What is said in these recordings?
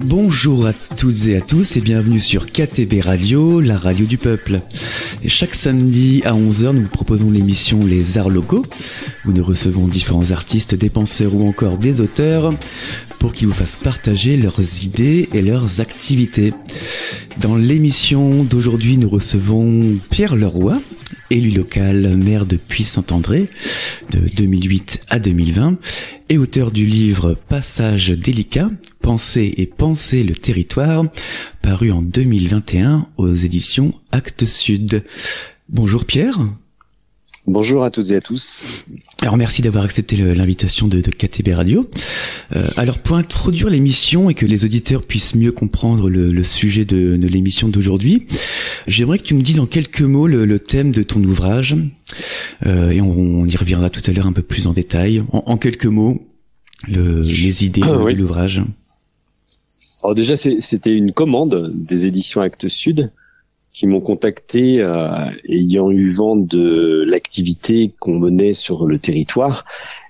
Bonjour à toutes et à tous et bienvenue sur KTB Radio, la radio du peuple. Et chaque samedi à 11h, nous vous proposons l'émission Les Arts Locaux, où nous recevons différents artistes, des penseurs ou encore des auteurs pour qu'ils vous fassent partager leurs idées et leurs activités. Dans l'émission d'aujourd'hui, nous recevons Pierre Leroy, élu local, maire de Puy-Saint-André de 2008 à 2020 et auteur du livre Passage délicat, Penser et penser le territoire, paru en 2021 aux éditions Actes Sud. Bonjour Pierre. Bonjour à toutes et à tous. Alors merci d'avoir accepté l'invitation de KTB Radio. Alors pour introduire l'émission et que les auditeurs puissent mieux comprendre le sujet de l'émission d'aujourd'hui, j'aimerais que tu me dises en quelques mots le thème de ton ouvrage. Et on y reviendra tout à l'heure un peu plus en détail. En quelques mots, les idées de l'ouvrage. Alors déjà, c'était une commande des éditions Actes Sud qui m'ont contacté ayant eu vent de l'activité qu'on menait sur le territoire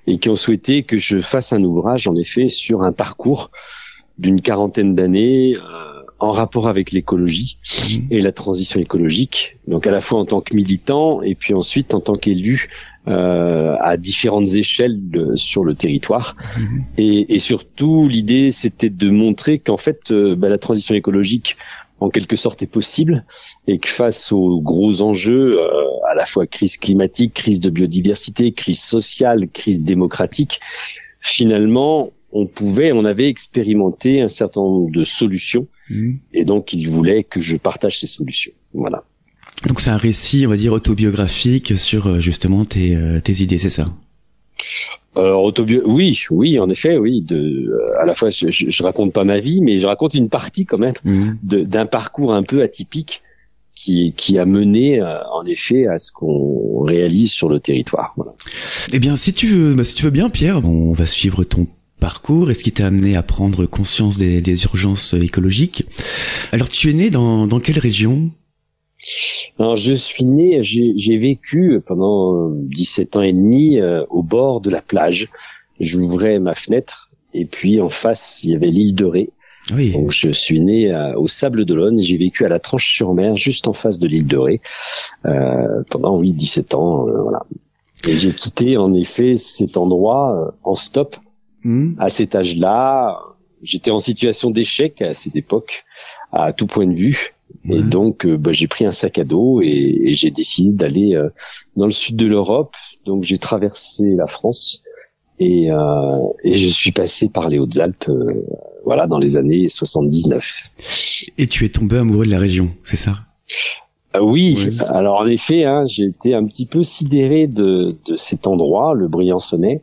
et qui ont souhaité que je fasse un ouvrage, en effet, sur un parcours d'une quarantaine d'années en rapport avec l'écologie et la transition écologique. Donc à la fois en tant que militant et puis ensuite en tant qu'élu à différentes échelles sur le territoire. Et surtout, l'idée, c'était de montrer qu'en fait, la transition écologique en quelque sorte est possible et que face aux gros enjeux, à la fois crise climatique, crise de biodiversité, crise sociale, crise démocratique, finalement on avait expérimenté un certain nombre de solutions et donc il voulait que je partage ces solutions. Voilà. Donc c'est un récit, on va dire, autobiographique sur justement tes idées, c'est ça? Alors oui, en effet, oui. À la fois, je raconte pas ma vie, mais je raconte une partie quand même d'un parcours un peu atypique qui a mené, en effet, à ce qu'on réalise sur le territoire. Voilà. Eh bien, si tu veux bien, Pierre, on va suivre ton parcours et ce qui t'a amené à prendre conscience des urgences écologiques. Alors, tu es né dans quelle région? Alors je suis né, j'ai vécu pendant 17 ans et demi au bord de la plage. J'ouvrais ma fenêtre et puis en face il y avait l'île de Ré. Oui. Donc je suis né au Sable d'Olonne. J'ai vécu à la Tranche-sur-Mer, juste en face de l'île de Ré, pendant 17 ans. Voilà. Et j'ai quitté en effet cet endroit en stop. À cet âge-là, j'étais en situation d'échec à cette époque, à tout point de vue. Et donc, j'ai pris un sac à dos et j'ai décidé d'aller dans le sud de l'Europe. Donc, j'ai traversé la France et je suis passé par les Hautes-Alpes, dans les années 79. Et tu es tombé amoureux de la région, c'est ça? Oui. Alors en effet, j'ai été un petit peu sidéré de cet endroit, le Briançonnais.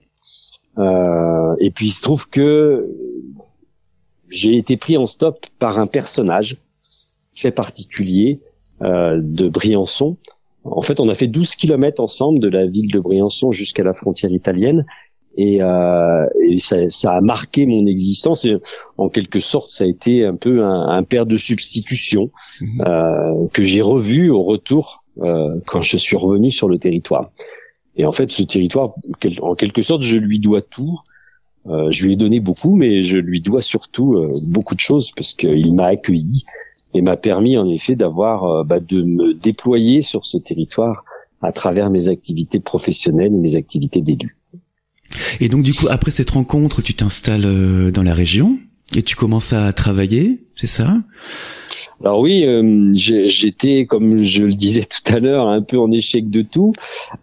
Et puis il se trouve que j'ai été pris en stop par un personnage très particulier de Briançon. En fait, on a fait 12 kilomètres ensemble de la ville de Briançon jusqu'à la frontière italienne et ça a marqué mon existence et en quelque sorte, ça a été un peu un père de substitution que j'ai revu au retour quand je suis revenu sur le territoire. Et en fait, ce territoire, en quelque sorte, je lui dois tout. Je lui ai donné beaucoup, mais je lui dois surtout beaucoup de choses parce qu'il m'a accueilli et m'a permis en effet de me déployer sur ce territoire à travers mes activités professionnelles et mes activités d'élu. Et donc du coup, après cette rencontre, tu t'installes dans la région et tu commences à travailler, c'est ça? Alors oui, j'étais, comme je le disais tout à l'heure, un peu en échec de tout.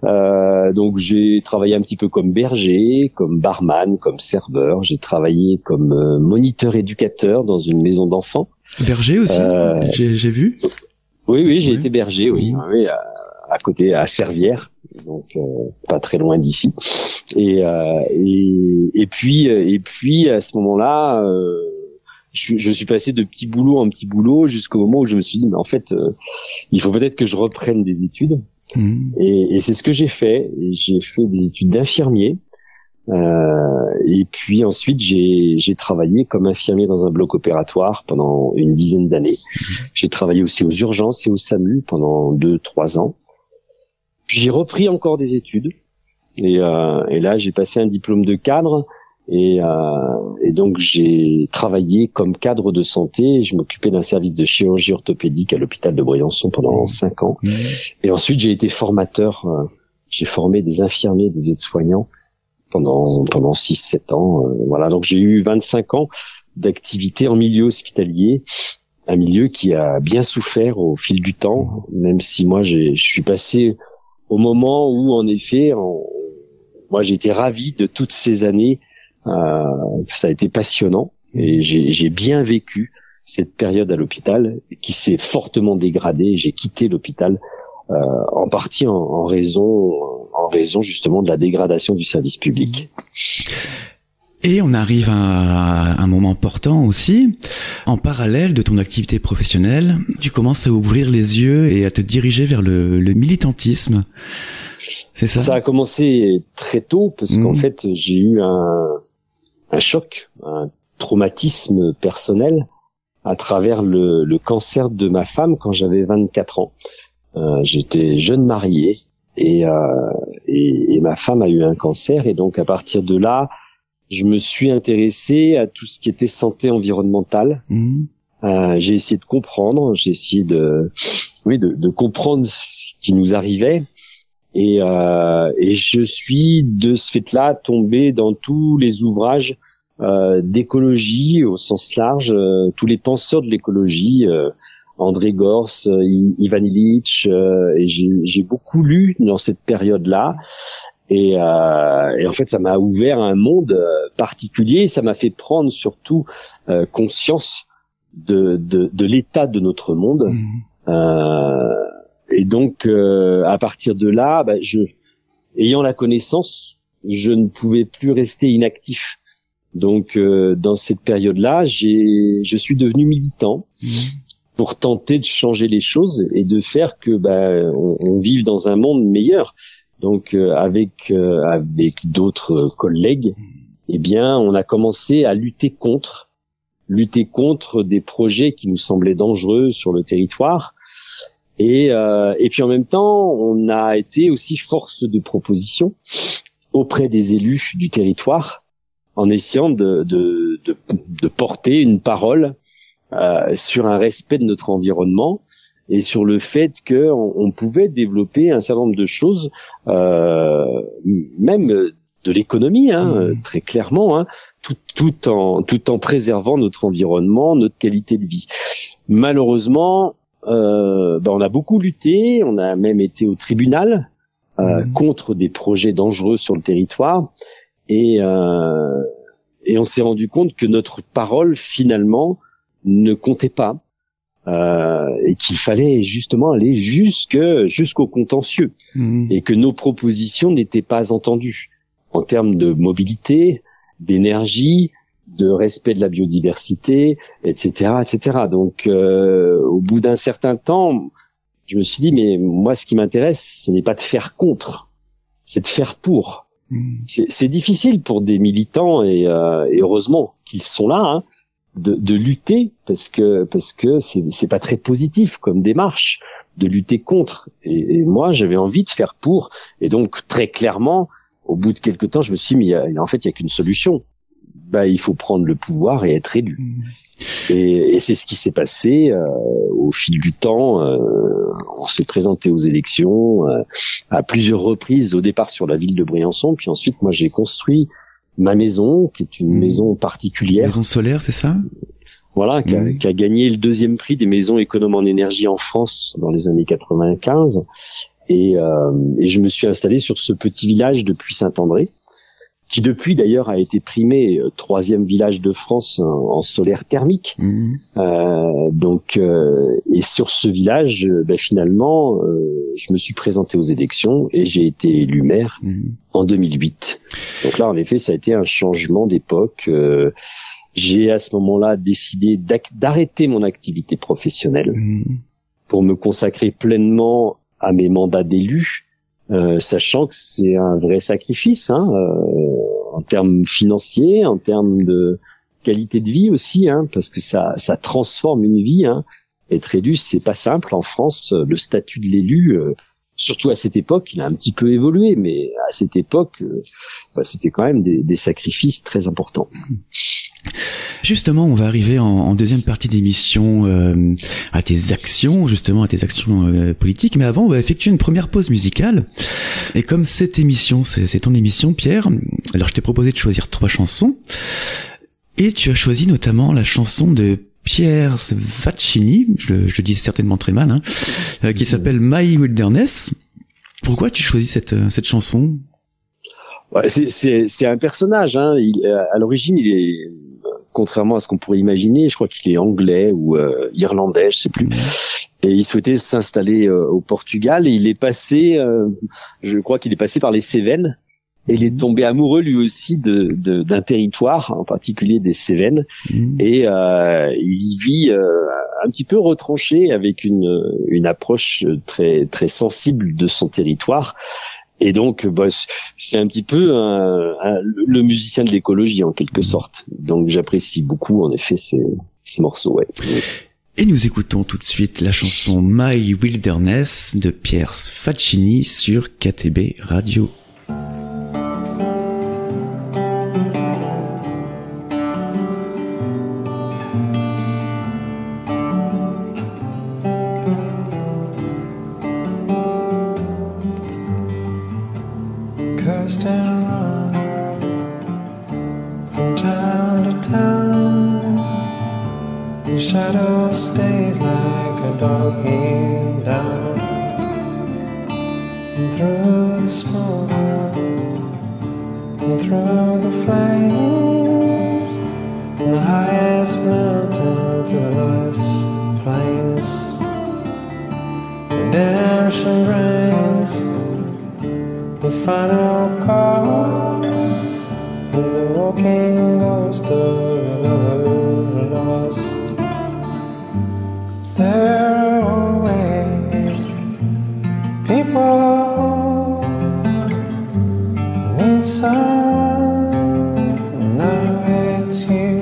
Donc j'ai travaillé un petit peu comme berger, comme barman, comme serveur. J'ai travaillé comme moniteur éducateur dans une maison d'enfants. Berger aussi, j'ai vu. Oui, j'ai été berger, oui, à côté, à Servières, donc pas très loin d'ici. Et puis à ce moment-là. Je suis passé de petit boulot en petit boulot jusqu'au moment où je me suis dit, mais en fait, il faut peut-être que je reprenne des études. Et c'est ce que j'ai fait. Et j'ai fait des études d'infirmier. Et puis ensuite, j'ai travaillé comme infirmier dans un bloc opératoire pendant une dizaine d'années. J'ai travaillé aussi aux urgences et au SAMU pendant 2-3 ans. Puis j'ai repris encore des études. Et là, j'ai passé un diplôme de cadre. Et donc j'ai travaillé comme cadre de santé. Je m'occupais d'un service de chirurgie orthopédique à l'hôpital de Briançon pendant 5 ans. Et ensuite j'ai été formateur. J'ai formé des infirmiers, des aides-soignants pendant 6-7 ans. Voilà, donc j'ai eu 25 ans d'activité en milieu hospitalier, un milieu qui a bien souffert au fil du temps, même si moi je suis passé au moment où en effet, moi j'ai été ravi de toutes ces années. Ça a été passionnant et j'ai bien vécu cette période à l'hôpital qui s'est fortement dégradée. J'ai quitté l'hôpital en partie en raison justement de la dégradation du service public. Et on arrive à un moment important aussi. En parallèle de ton activité professionnelle, tu commences à ouvrir les yeux et à te diriger vers le militantisme. C'est ça? Ça a commencé très tôt parce qu'en fait, j'ai eu un choc, un traumatisme personnel à travers le cancer de ma femme quand j'avais 24 ans. J'étais jeune marié et ma femme a eu un cancer et donc à partir de là, je me suis intéressé à tout ce qui était santé environnementale. J'ai essayé de comprendre, j'ai essayé de comprendre ce qui nous arrivait. Et je suis de ce fait-là tombé dans tous les ouvrages d'écologie au sens large, tous les penseurs de l'écologie, André Gors, Ivan Illich, et j'ai beaucoup lu dans cette période-là. Et en fait, ça m'a ouvert un monde particulier. Ça m'a fait prendre surtout conscience de l'état de notre monde. Et donc, à partir de là, ayant la connaissance, je ne pouvais plus rester inactif. Donc, dans cette période-là, je suis devenu militant pour tenter de changer les choses et de faire que on vive dans un monde meilleur. Donc, avec d'autres collègues, eh bien, on a commencé à lutter contre des projets qui nous semblaient dangereux sur le territoire. Et puis en même temps, on a été aussi force de proposition auprès des élus du territoire, en essayant de porter une parole sur un respect de notre environnement et sur le fait qu'on pouvait développer un certain nombre de choses, même de l'économie, très clairement, tout en préservant notre environnement, notre qualité de vie. Malheureusement, on a beaucoup lutté, on a même été au tribunal contre des projets dangereux sur le territoire, et on s'est rendu compte que notre parole finalement ne comptait pas, et qu'il fallait justement aller jusqu'au contentieux, et que nos propositions n'étaient pas entendues en termes de mobilité, d'énergie, de respect de la biodiversité, etc., etc. Donc, au bout d'un certain temps, je me suis dit, mais moi, ce qui m'intéresse, ce n'est pas de faire contre, c'est de faire pour. C'est difficile pour des militants et heureusement qu'ils sont là, de lutter parce que c'est pas très positif comme démarche de lutter contre. Et moi, j'avais envie de faire pour. Et donc, très clairement, au bout de quelque temps, je me suis dit, mais en fait, il y a qu'une solution. Il faut prendre le pouvoir et être élu. Et c'est ce qui s'est passé au fil du temps. On s'est présenté aux élections à plusieurs reprises, au départ sur la ville de Briançon, puis ensuite moi j'ai construit ma maison, qui est une maison particulière. Maison solaire, c'est ça ? Voilà, qui a gagné le 2e prix des maisons économes en énergie en France dans les années 95. Et je me suis installé sur ce petit village de Puy-Saint-André, qui depuis d'ailleurs a été primé 3e village de France en solaire thermique. Et sur ce village, finalement, je me suis présenté aux élections et j'ai été élu maire en 2008. Donc là, en effet, ça a été un changement d'époque. J'ai à ce moment-là décidé d'arrêter mon activité professionnelle pour me consacrer pleinement à mes mandats d'élu, sachant que c'est un vrai sacrifice, en termes financiers, en termes de qualité de vie aussi, parce que ça transforme une vie. Être élu, c'est pas simple en France. Le statut de l'élu, surtout à cette époque, il a un petit peu évolué, mais à cette époque, c'était quand même des sacrifices très importants. Justement, on va arriver en deuxième partie d'émission à tes actions, politiques. Mais avant, on va effectuer une première pause musicale. Et comme cette émission, c'est ton émission, Pierre, alors je t'ai proposé de choisir 3 chansons. Et tu as choisi notamment la chanson de Pierre Faccini, je le dis certainement très mal, qui s'appelle My Wilderness. Pourquoi tu choisis cette chanson? Ouais, c'est un personnage. À l'origine, il est, contrairement à ce qu'on pourrait imaginer, je crois qu'il est anglais ou irlandais, je sais plus. Et il souhaitait s'installer au Portugal. Et il est passé, je crois qu'il est passé par les Cévennes. Et il est tombé amoureux lui aussi d'un territoire, en particulier des Cévennes. Et il y vit un petit peu retranché avec une approche très très sensible de son territoire. Et donc, c'est un petit peu le musicien de l'écologie en quelque sorte. Donc, j'apprécie beaucoup en effet ces morceaux. Ouais. Et nous écoutons tout de suite la chanson My Wilderness de Pierre Faccini sur KTB Radio. And run from town to town. The shadow stays like a dog heeled down. And through the smoke and through the flames, from the highest mountain to the lowest plains, redemption brings the final cause is the walking ghost of the lost. There are always people who need someone, and now it's you.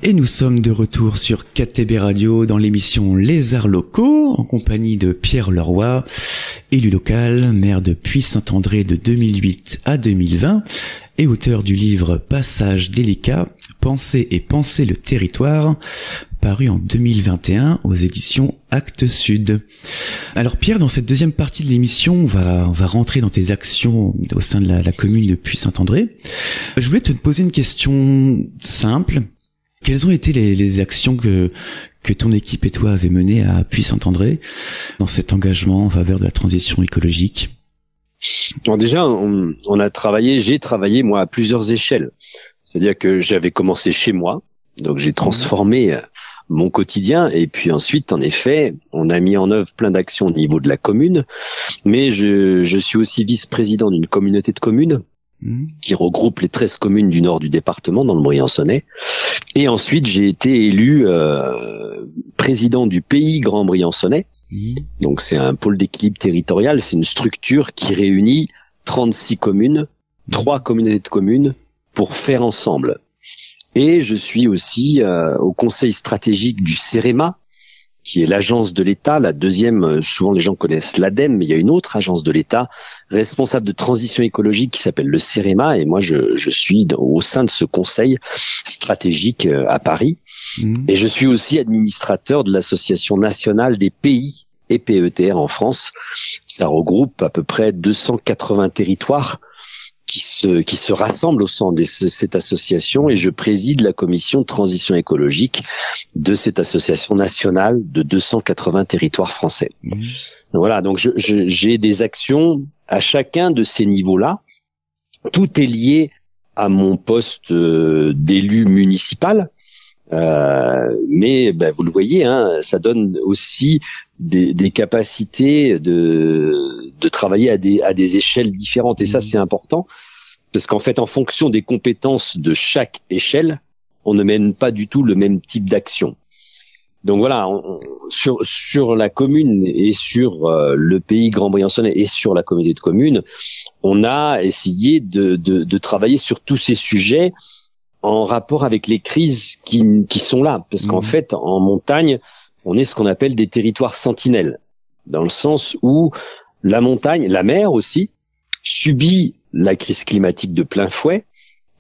Et nous sommes de retour sur KTB Radio dans l'émission Les Arts Locaux, en compagnie de Pierre Leroy, élu local, maire de Puy-Saint-André de 2008 à 2020, et auteur du livre Passage délicat, Penser et penser le territoire, paru en 2021 aux éditions Actes Sud. Alors Pierre, dans cette deuxième partie de l'émission, on va rentrer dans tes actions au sein de la commune de Puy-Saint-André. Je voulais te poser une question simple. Quelles ont été les actions que ton équipe et toi avez menées à Puy-Saint-André dans cet engagement en faveur de la transition écologique? Alors déjà, j'ai travaillé moi à plusieurs échelles. C'est-à-dire que j'avais commencé chez moi, donc j'ai transformé mon quotidien, et puis ensuite, en effet, on a mis en œuvre plein d'actions au niveau de la commune, mais je suis aussi vice-président d'une communauté de communes qui regroupe les 13 communes du nord du département, dans le Briançonnais. Et ensuite, j'ai été élu président du pays Grand Briançonnais. Donc c'est un pôle d'équilibre territorial, c'est une structure qui réunit 36 communes, 3 communautés de communes pour faire ensemble. Et je suis aussi au conseil stratégique du CEREMA, qui est l'agence de l'État, la deuxième, souvent les gens connaissent l'ADEME, mais il y a une autre agence de l'État responsable de transition écologique qui s'appelle le CEREMA, et moi je suis au sein de ce conseil stratégique à Paris. Et je suis aussi administrateur de l'Association nationale des pays et PETR en France. Ça regroupe à peu près 280 territoires qui se rassemblent au sein de cette association, et je préside la commission de transition écologique de cette association nationale de 280 territoires français. Voilà, donc j'ai des actions à chacun de ces niveaux-là. Tout est lié à mon poste d'élu municipal. Mais vous le voyez, ça donne aussi des capacités de travailler à des échelles différentes, et ça c'est important, parce qu'en fait, en fonction des compétences de chaque échelle, on ne mène pas du tout le même type d'action. Donc voilà, sur la commune et sur le pays Grand Briançonnais et sur la communauté de communes, on a essayé de travailler sur tous ces sujets en rapport avec les crises qui sont là, parce qu'en fait, en montagne, on est ce qu'on appelle des territoires sentinelles, dans le sens où la montagne, la mer aussi, subit la crise climatique de plein fouet,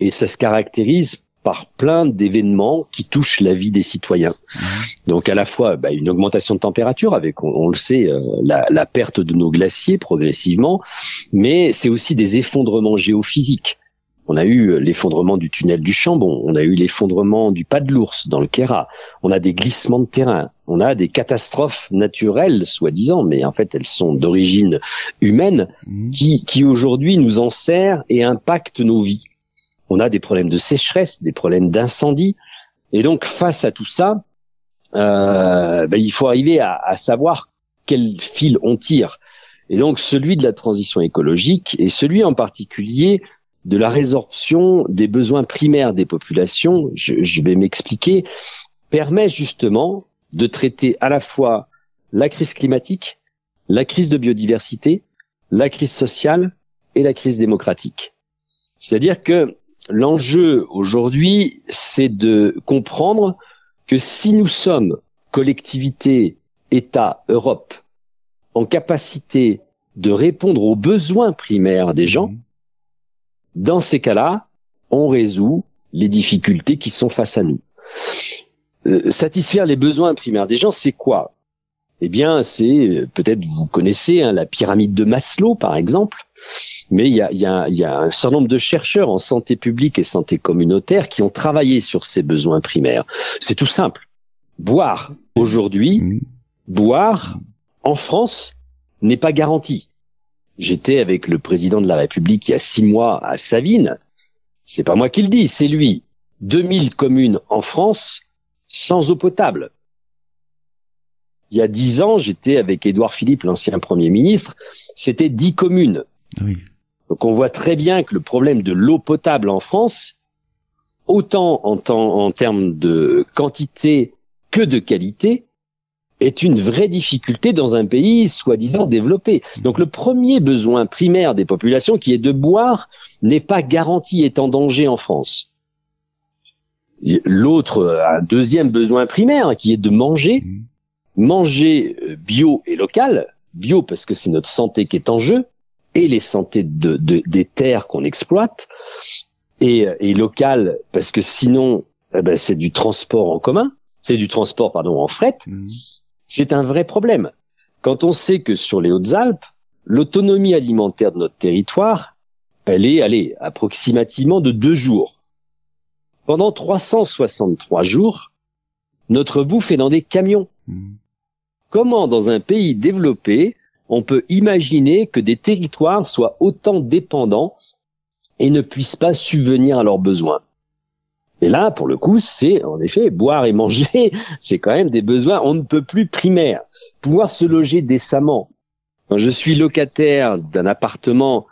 et ça se caractérise par plein d'événements qui touchent la vie des citoyens. Donc à la fois une augmentation de température avec, on le sait, la perte de nos glaciers progressivement, mais c'est aussi des effondrements géophysiques. On a eu l'effondrement du tunnel du Chambon, on a eu l'effondrement du Pas de l'Ours dans le Queyras, on a des glissements de terrain, on a des catastrophes naturelles, soi-disant, mais en fait elles sont d'origine humaine, qui aujourd'hui nous enserrent et impactent nos vies. On a des problèmes de sécheresse, des problèmes d'incendie, et donc face à tout ça, il faut arriver à savoir quel fil on tire. Et donc celui de la transition écologique, et celui en particulier de la résorption des besoins primaires des populations, je vais m'expliquer, permet justement de traiter à la fois la crise climatique, la crise de biodiversité, la crise sociale et la crise démocratique. C'est-à-dire que l'enjeu aujourd'hui, c'est de comprendre que si nous sommes, collectivités, État, Europe, en capacité de répondre aux besoins primaires des gens, dans ces cas-là, on résout les difficultés qui sont face à nous. Satisfaire les besoins primaires des gens, c'est quoi? Eh bien, c'est, peut-être vous connaissez la pyramide de Maslow, par exemple, mais il y a un certain nombre de chercheurs en santé publique et santé communautaire qui ont travaillé sur ces besoins primaires. C'est tout simple. Boire, aujourd'hui, boire, en France, n'est pas garanti. J'étais avec le président de la République il y a 6 mois à Savines. C'est pas moi qui le dis, c'est lui. 2000 communes en France sans eau potable. Il y a 10 ans, j'étais avec Édouard Philippe, l'ancien Premier ministre. C'était 10 communes. Oui. Donc on voit très bien que le problème de l'eau potable en France, autant en termes de quantité que de qualité, est une vraie difficulté dans un pays soi-disant développé. Donc le premier besoin primaire des populations, qui est de boire, n'est pas garanti, est en danger en France. L'autre, un deuxième besoin primaire, qui est de manger, manger bio et local, bio parce que c'est notre santé qui est en jeu, et les santé des terres qu'on exploite, et local parce que sinon c'est du transport en commun, c'est du transport, en fret. C'est un vrai problème. Quand on sait que sur les Hautes-Alpes, l'autonomie alimentaire de notre territoire, elle est, approximativement de 2 jours. Pendant 363 jours, notre bouffe est dans des camions. Comment, dans un pays développé, on peut imaginer que des territoires soient autant dépendants et ne puissent pas subvenir à leurs besoins? Et là, pour le coup, c'est en effet boire et manger, c'est quand même des besoins on ne peut plus primaires. Pouvoir se loger décemment. Quand je suis locataire d'un appartement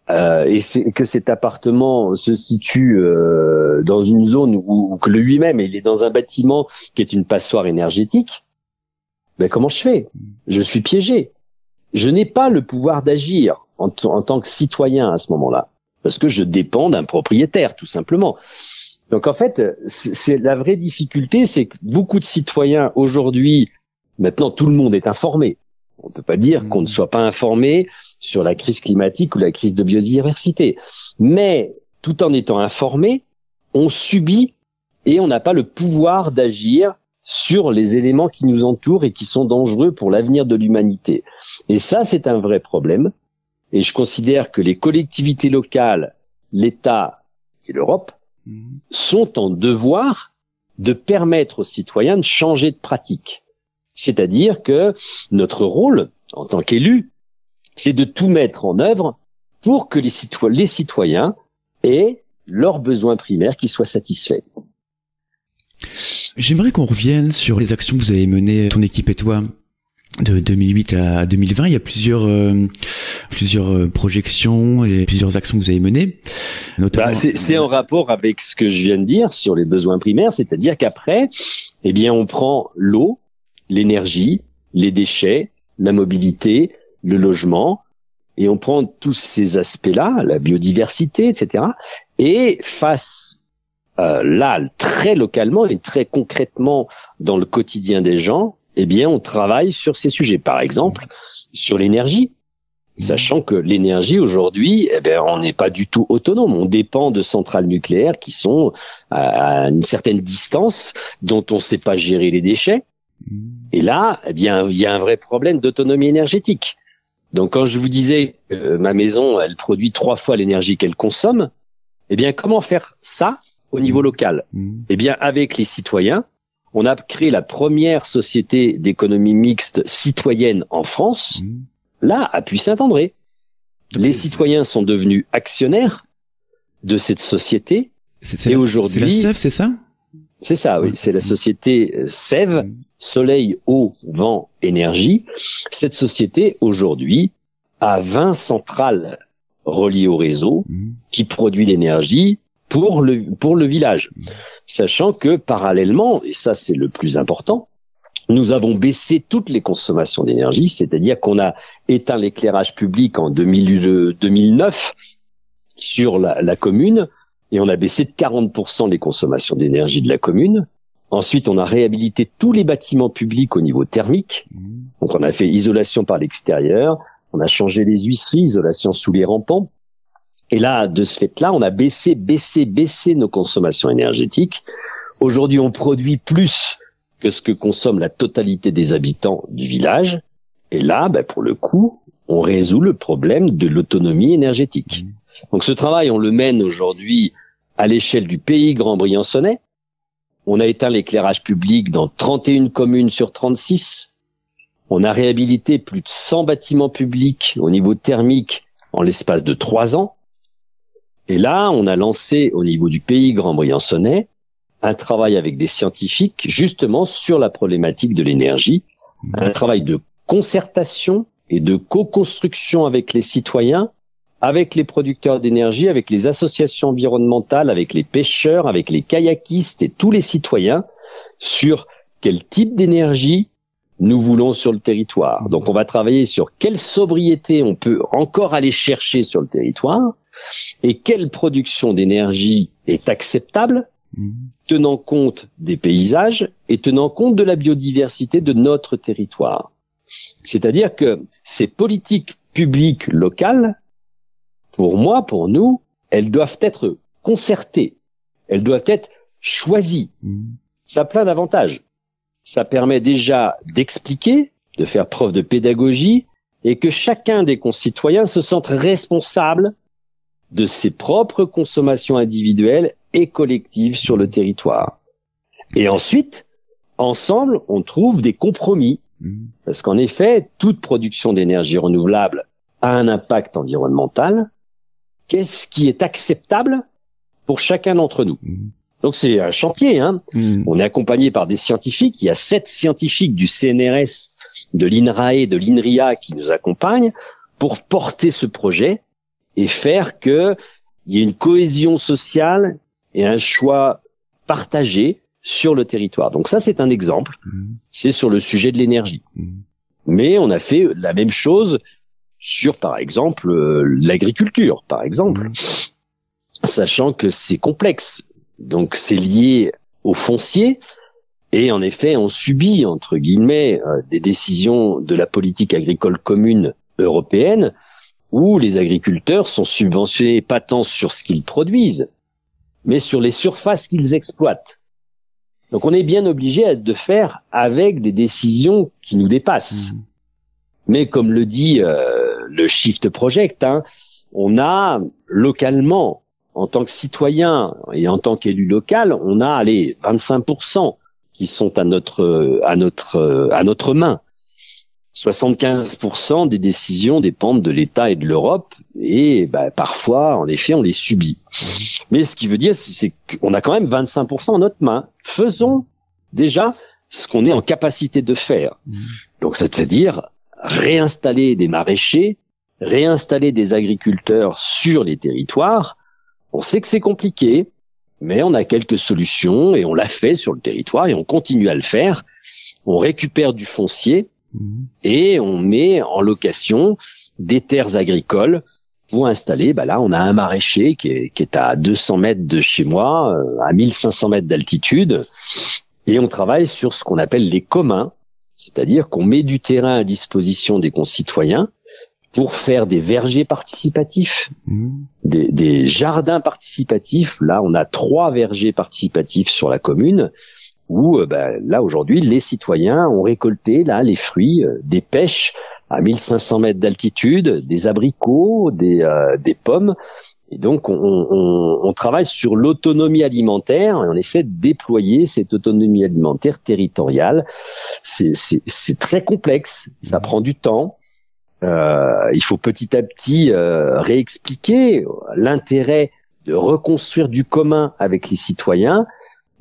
et que cet appartement se situe dans une zone où que lui-même il est dans un bâtiment qui est une passoire énergétique, comment je fais? Je suis piégé. Je n'ai pas le pouvoir d'agir en tant que citoyen à ce moment-là, parce que je dépends d'un propriétaire, tout simplement. Donc en fait, c'est la vraie difficulté, c'est que beaucoup de citoyens aujourd'hui, maintenant tout le monde est informé. On ne peut pas dire qu'on ne soit pas informé sur la crise climatique ou la crise de biodiversité. Mais tout en étant informé, on subit et on n'a pas le pouvoir d'agir sur les éléments qui nous entourent et qui sont dangereux pour l'avenir de l'humanité. Et ça, c'est un vrai problème. Et je considère que les collectivités locales, l'État et l'Europe sont en devoir de permettre aux citoyens de changer de pratique. C'est-à-dire que notre rôle, en tant qu'élus, c'est de tout mettre en œuvre pour que les citoyens aient leurs besoins primaires qui soient satisfaits. J'aimerais qu'on revienne sur les actions que vous avez menées, ton équipe et toi, de 2008 à 2020. Il y a plusieurs projections et plusieurs actions que vous avez menées. Notamment... c'est en rapport avec ce que je viens de dire sur les besoins primaires, c'est-à-dire qu'après, on prend l'eau, l'énergie, les déchets, la mobilité, le logement, et on prend tous ces aspects-là, la biodiversité, etc. Et face là, très localement et très concrètement dans le quotidien des gens, on travaille sur ces sujets. Par exemple, sur l'énergie, sachant que l'énergie aujourd'hui, on n'est pas du tout autonome. On dépend de centrales nucléaires qui sont à une certaine distance, dont on ne sait pas gérer les déchets. Et là, il y a un vrai problème d'autonomie énergétique. Donc, quand je vous disais que ma maison, elle produit 3 fois l'énergie qu'elle consomme, comment faire ça au niveau local? Avec les citoyens, on a créé la première société d'économie mixte citoyenne en France, là, à Puy-Saint-André. Les citoyens sont devenus actionnaires de cette société. Et aujourd'hui, c'est la SEV, c'est ça? C'est ça, oui. C'est la société SEV, Soleil, Eau, Vent, Énergie. Cette société, aujourd'hui, a 20 centrales reliées au réseau qui produit l'énergie pour le village. Sachant que, parallèlement, et ça c'est le plus important, nous avons baissé toutes les consommations d'énergie, c'est-à-dire qu'on a éteint l'éclairage public en 2009 sur la commune, et on a baissé de 40% les consommations d'énergie de la commune. Ensuite, on a réhabilité tous les bâtiments publics au niveau thermique. Donc, on a fait isolation par l'extérieur, on a changé les huisseries, isolation sous les rampants. Et là, de ce fait-là, on a baissé nos consommations énergétiques. Aujourd'hui, on produit plus que ce que consomme la totalité des habitants du village. Et là, pour le coup, on résout le problème de l'autonomie énergétique. Donc ce travail, on le mène aujourd'hui à l'échelle du pays grand-briançonnais. On a éteint l'éclairage public dans 31 communes sur 36. On a réhabilité plus de 100 bâtiments publics au niveau thermique en l'espace de 3 ans. Et là, on a lancé au niveau du pays grand-briançonnais un travail avec des scientifiques justement sur la problématique de l'énergie, un travail de concertation et de co-construction avec les citoyens, avec les producteurs d'énergie, avec les associations environnementales, avec les pêcheurs, avec les kayakistes et tous les citoyens sur quel type d'énergie nous voulons sur le territoire. Donc on va travailler sur quelle sobriété on peut encore aller chercher sur le territoire et quelle production d'énergie est acceptable, tenant compte des paysages et tenant compte de la biodiversité de notre territoire. C'est-à-dire que ces politiques publiques locales, pour moi, pour nous, elles doivent être concertées, elles doivent être choisi. Ça a plein d'avantages. Ça permet déjà d'expliquer, de faire preuve de pédagogie, et que chacun des concitoyens se sente responsable de ses propres consommations individuelles et collectives sur le territoire. Et ensuite, ensemble, on trouve des compromis. Parce qu'en effet, toute production d'énergie renouvelable a un impact environnemental. Qu'est-ce qui est acceptable pour chacun d'entre nous? Donc c'est un chantier, hein. On est accompagné par des scientifiques. Il y a 7 scientifiques du CNRS, de l'INRAE, de l'INRIA qui nous accompagnent pour porter ce projet et faire que il y ait une cohésion sociale et un choix partagé sur le territoire. Donc ça, c'est un exemple. C'est sur le sujet de l'énergie. Mais on a fait la même chose sur, par exemple, l'agriculture, par exemple, sachant que c'est complexe. Donc c'est lié au foncier et en effet on subit entre guillemets des décisions de la politique agricole commune européenne où les agriculteurs sont subventionnés pas tant sur ce qu'ils produisent mais sur les surfaces qu'ils exploitent. Donc on est bien obligé de faire avec des décisions qui nous dépassent. Mais comme le dit le Shift Project, hein, on a localement, en tant que citoyen et en tant qu'élu local, on a 25% qui sont à notre main. 75% des décisions dépendent de l'État et de l'Europe et parfois, en effet, on les subit. Mais ce qui veut dire, c'est qu'on a quand même 25% en notre main. Faisons déjà ce qu'on est en capacité de faire. Donc, c'est-à-dire réinstaller des maraîchers, réinstaller des agriculteurs sur les territoires. On sait que c'est compliqué, mais on a quelques solutions et on l'a fait sur le territoire et on continue à le faire. On récupère du foncier et on met en location des terres agricoles pour installer. Là, on a un maraîcher qui est à 200 mètres de chez moi, à 1500 mètres d'altitude, et on travaille sur ce qu'on appelle les communs, c'est-à-dire qu'on met du terrain à disposition des concitoyens pour faire des vergers participatifs, des jardins participatifs. Là, on a 3 vergers participatifs sur la commune où, là, aujourd'hui, les citoyens ont récolté là les fruits des pêches à 1500 mètres d'altitude, des abricots, des pommes. Et donc, on travaille sur l'autonomie alimentaire et on essaie de déployer cette autonomie alimentaire territoriale. C'est très complexe, ça prend du temps. Il faut petit à petit réexpliquer l'intérêt de reconstruire du commun avec les citoyens,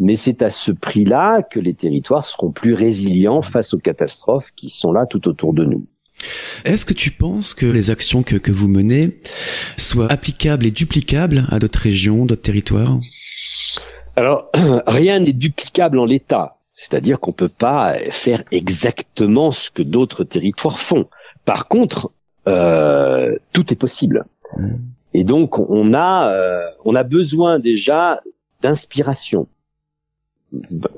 mais c'est à ce prix-là que les territoires seront plus résilients face aux catastrophes qui sont là tout autour de nous. Est-ce que tu penses que les actions que vous menez soient applicables et duplicables à d'autres régions, d'autres territoires? Alors, rien n'est duplicable en l'état. C'est-à-dire qu'on peut pas faire exactement ce que d'autres territoires font. Par contre, tout est possible. Et donc, on a besoin déjà d'inspiration.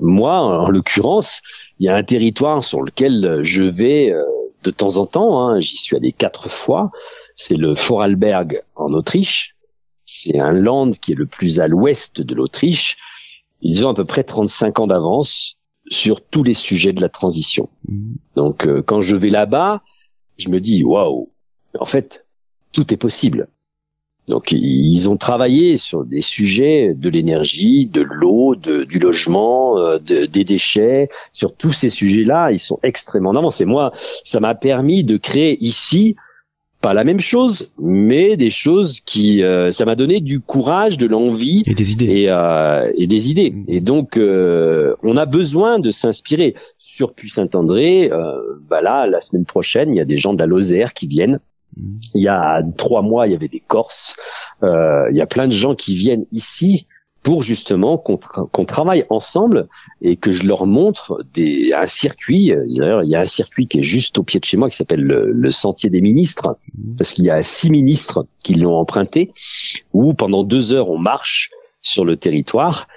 Moi, en l'occurrence, il y a un territoire sur lequel je vais de temps en temps. Hein, j'y suis allé 4 fois. C'est le Vorarlberg en Autriche. C'est un land qui est le plus à l'ouest de l'Autriche. Ils ont à peu près 35 ans d'avance sur tous les sujets de la transition. Donc, quand je vais là-bas, je me dis, waouh, en fait, tout est possible. Donc, ils ont travaillé sur des sujets de l'énergie, de l'eau, du logement, des déchets. Sur tous ces sujets-là, ils sont extrêmement en avance. Et moi, ça m'a permis de créer ici, pas la même chose, mais des choses qui, ça m'a donné du courage, de l'envie et des idées. Et des idées. Et donc, on a besoin de s'inspirer. Sur Puy-Saint-André, là, la semaine prochaine, il y a des gens de la Lozère qui viennent. Il y a 3 mois, il y avait des Corses. Il y a plein de gens qui viennent ici pour justement qu'on travaille ensemble et que je leur montre un circuit. D'ailleurs, il y a un circuit qui est juste au pied de chez moi qui s'appelle le Sentier des ministres, parce qu'il y a 6 ministres qui l'ont emprunté, où pendant 2 heures on marche sur le territoire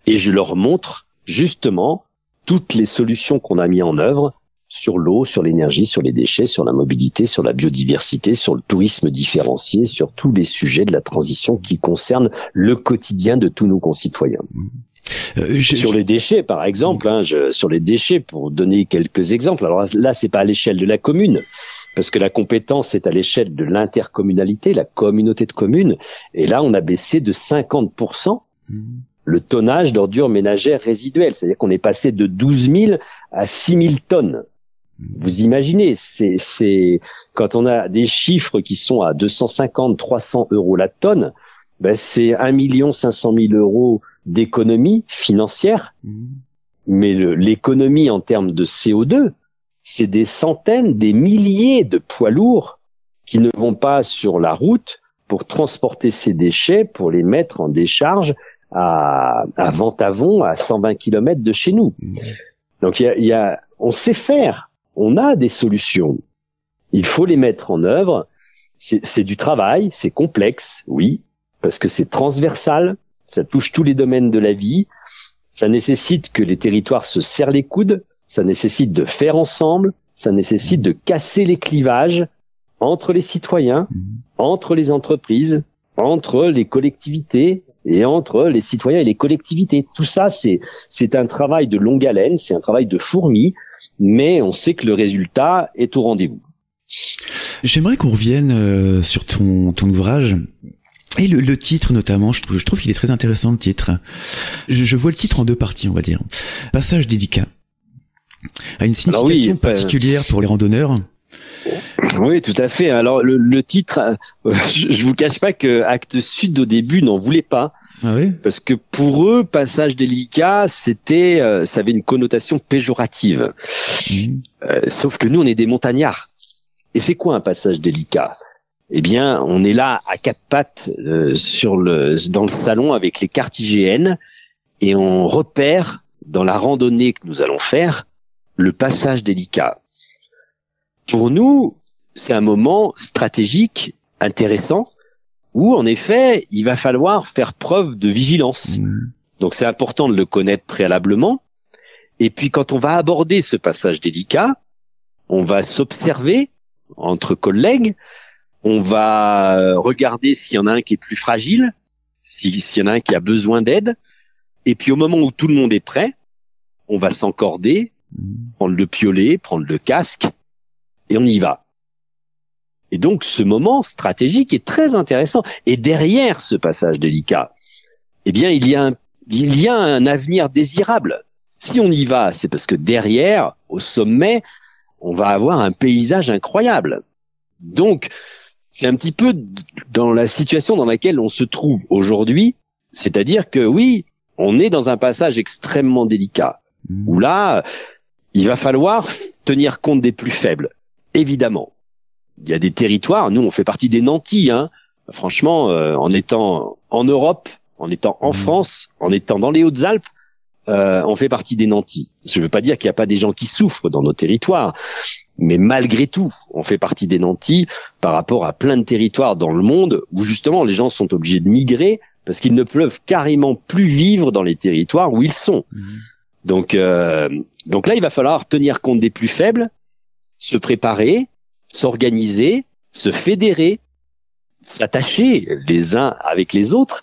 et je leur montre justement toutes les solutions qu'on a mis en œuvre sur l'eau, sur l'énergie, sur les déchets, sur la mobilité, sur la biodiversité, sur le tourisme différencié, sur tous les sujets de la transition qui concernent le quotidien de tous nos concitoyens. Sur les déchets, par exemple, sur les déchets, pour donner quelques exemples. Alors là, c'est pas à l'échelle de la commune, parce que la compétence est à l'échelle de l'intercommunalité, la communauté de communes. Et là, on a baissé de 50% le tonnage d'ordures ménagères résiduelles. C'est-à-dire qu'on est passé de 12 000 à 6 000 tonnes. Vous imaginez, c'est quand on a des chiffres qui sont à 250, 300 euros la tonne, ben c'est 1 500 000 euros d'économie financière. Mais l'économie en termes de CO2, c'est des centaines, des milliers de poids lourds qui ne vont pas sur la route pour transporter ces déchets, pour les mettre en décharge à Ventavon, à 120 km de chez nous. Donc on sait faire, on a des solutions. Il faut les mettre en œuvre. C'est du travail, c'est complexe, oui, parce que c'est transversal, ça touche tous les domaines de la vie. Ça nécessite que les territoires se serrent les coudes. Ça nécessite de faire ensemble, ça nécessite de casser les clivages entre les citoyens, entre les entreprises, entre les collectivités et entre les citoyens et les collectivités. Tout ça, c'est un travail de longue haleine, c'est un travail de fourmi, mais on sait que le résultat est au rendez-vous. J'aimerais qu'on revienne sur ton ouvrage. Et le titre notamment, je trouve qu'il est très intéressant, le titre. Je vois le titre en deux parties, on va dire. Passage délicat. A une signification particulière pour les randonneurs. Oui, tout à fait. Alors le titre, je vous cache pas que Actes Sud au début n'en voulait pas. Ah oui? Parce que pour eux, passage délicat, ça avait une connotation péjorative. Sauf que nous, on est des montagnards. Et c'est quoi un passage délicat? Eh bien, on est là à quatre pattes dans le salon avec les cartes IGN et on repère dans la randonnée que nous allons faire le passage délicat. Pour nous, c'est un moment stratégique, intéressant, où en effet, il va falloir faire preuve de vigilance. Donc c'est important de le connaître préalablement. Et puis quand on va aborder ce passage délicat, on va s'observer entre collègues, on va regarder s'il y en a un qui est plus fragile, s'il y en a un qui a besoin d'aide. Et puis au moment où tout le monde est prêt, on va s'encorder, prendre le piolet, prendre le casque, et on y va. Et donc ce moment stratégique est très intéressant. Et derrière ce passage délicat, eh bien il y a un avenir désirable. Si on y va, c'est parce que derrière, au sommet, on va avoir un paysage incroyable. Donc c'est un petit peu dans la situation dans laquelle on se trouve aujourd'hui, c'est-à-dire que oui, on est dans un passage extrêmement délicat, où là, il va falloir tenir compte des plus faibles, évidemment. Il y a des territoires, nous on fait partie des nantis, franchement, en étant en Europe, en étant en France, en étant dans les Hautes-Alpes, on fait partie des nantis. Je ne veux pas dire qu'il n'y a pas des gens qui souffrent dans nos territoires, mais malgré tout, on fait partie des nantis par rapport à plein de territoires dans le monde où justement les gens sont obligés de migrer parce qu'ils ne peuvent carrément plus vivre dans les territoires où ils sont. Donc là, il va falloir tenir compte des plus faibles, se préparer, s'organiser, se fédérer, s'attacher les uns avec les autres,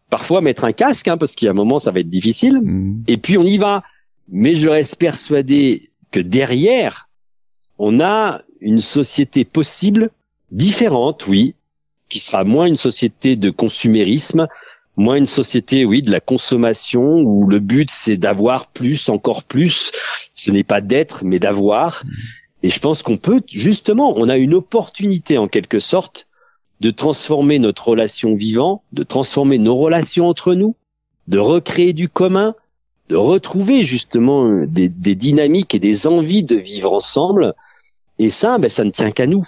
parfois mettre un casque, parce qu'il y a un moment, ça va être difficile, et puis on y va. Mais je reste persuadé que derrière, on a une société possible, différente, oui, qui sera moins une société de consumérisme, moins une société, oui, de la consommation, où le but, c'est d'avoir plus, encore plus. Ce n'est pas d'être, mais d'avoir. Et je pense qu'on peut, justement, on a une opportunité, en quelque sorte, de transformer notre relation vivant, de transformer nos relations entre nous, de recréer du commun, de retrouver, justement, des dynamiques et des envies de vivre ensemble. Et ça, ça ne tient qu'à nous.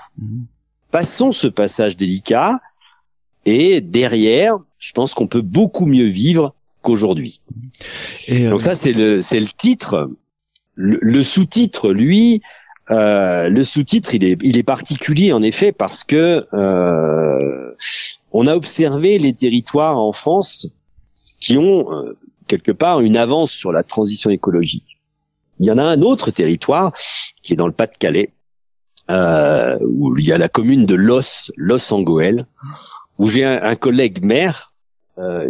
Passons ce passage délicat, et derrière, je pense qu'on peut beaucoup mieux vivre qu'aujourd'hui. Donc ça, c'est le titre. Le sous-titre, lui, le sous-titre, il est particulier en effet parce que on a observé les territoires en France qui ont quelque part une avance sur la transition écologique. Il y en a un autre territoire qui est dans le Pas-de-Calais, où il y a la commune de Los en Goële, où j'ai un collègue maire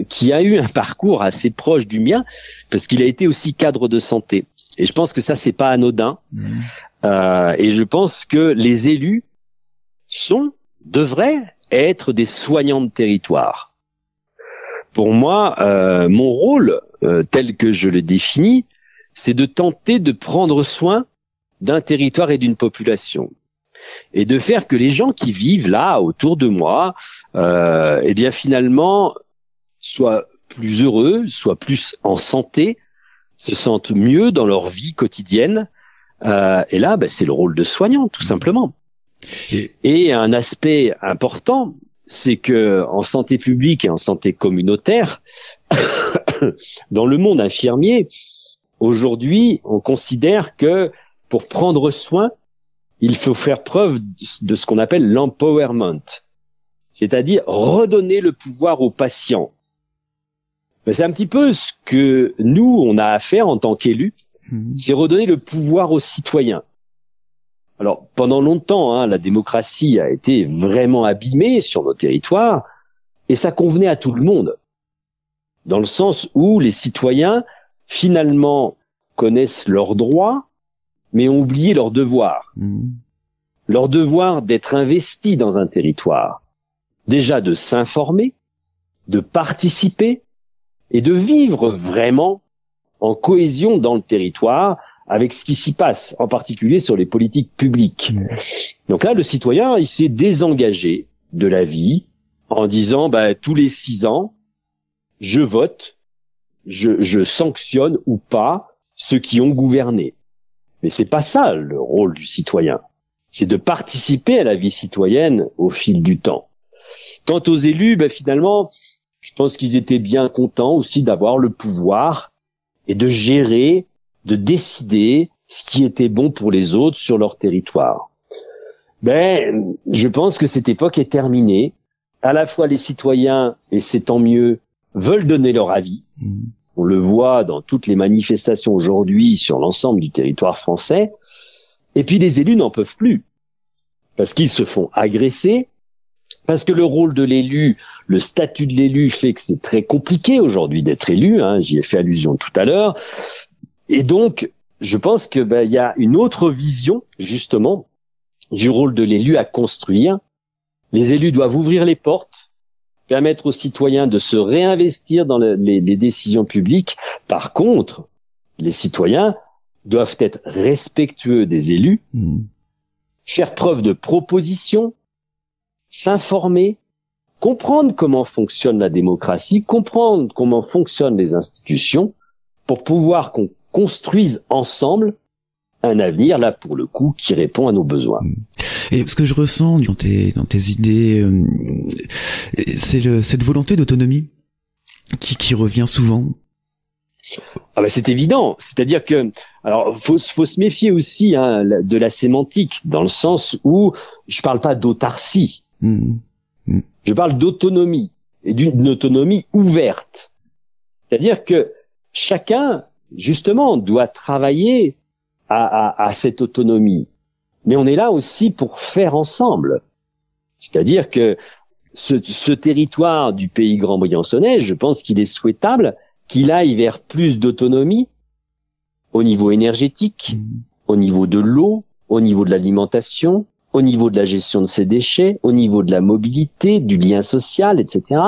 qui a eu un parcours assez proche du mien, parce qu'il a été aussi cadre de santé. Et je pense que ça, c'est pas anodin. Et je pense que les élus devraient être des soignants de territoire. Pour moi, mon rôle, tel que je le définis, c'est de tenter de prendre soin d'un territoire et d'une population. Et de faire que les gens qui vivent là, autour de moi, eh bien finalement, soient plus heureux, soient plus en santé, se sentent mieux dans leur vie quotidienne. Et là, c'est le rôle de soignant, tout simplement. Et un aspect important, c'est que en santé publique et en santé communautaire, dans le monde infirmier, aujourd'hui, on considère que pour prendre soin, il faut faire preuve de ce qu'on appelle l'empowerment, c'est-à-dire redonner le pouvoir aux patients. C'est un petit peu ce que nous, on a à faire en tant qu'élus, c'est redonner le pouvoir aux citoyens. Alors, pendant longtemps, la démocratie a été vraiment abîmée sur nos territoires, et ça convenait à tout le monde, dans le sens où les citoyens, finalement, connaissent leurs droits, mais ont oublié leurs devoirs. Leur devoir d'être investis dans un territoire. Déjà de s'informer, de participer et de vivre vraiment en cohésion dans le territoire avec ce qui s'y passe, en particulier sur les politiques publiques. Donc là, le citoyen, il s'est désengagé de la vie en disant, tous les 6 ans, je vote, je sanctionne ou pas ceux qui ont gouverné. Mais c'est pas ça le rôle du citoyen. C'est de participer à la vie citoyenne au fil du temps. Quant aux élus, finalement, je pense qu'ils étaient bien contents aussi d'avoir le pouvoir et de gérer, de décider ce qui était bon pour les autres sur leur territoire. Je pense que cette époque est terminée. À la fois les citoyens, et c'est tant mieux, veulent donner leur avis. On le voit dans toutes les manifestations aujourd'hui sur l'ensemble du territoire français. Et puis les élus n'en peuvent plus, parce qu'ils se font agresser, parce que le rôle de l'élu, le statut de l'élu fait que c'est très compliqué aujourd'hui d'être élu, j'y ai fait allusion tout à l'heure. Et donc, je pense que y a une autre vision, justement, du rôle de l'élu à construire. Les élus doivent ouvrir les portes, permettre aux citoyens de se réinvestir dans les décisions publiques. Par contre, les citoyens doivent être respectueux des élus, faire preuve de proposition, s'informer, comprendre comment fonctionne la démocratie, comprendre comment fonctionnent les institutions, pour pouvoir qu'on construise ensemble un avenir, là pour le coup, qui répond à nos besoins. Et ce que je ressens dans tes idées, c'est cette volonté d'autonomie qui revient souvent. C'est évident. C'est-à-dire que, alors, faut se méfier aussi de la sémantique, dans le sens où je parle pas d'autarcie. Je parle d'autonomie, et d'une autonomie ouverte. C'est-à-dire que chacun, justement, doit travailler à cette autonomie. Mais on est là aussi pour faire ensemble. C'est-à-dire que ce territoire du pays grand briançonnais, je pense qu'il est souhaitable qu'il aille vers plus d'autonomie au niveau énergétique, au niveau de l'eau, au niveau de l'alimentation, au niveau de la gestion de ses déchets, au niveau de la mobilité, du lien social, etc.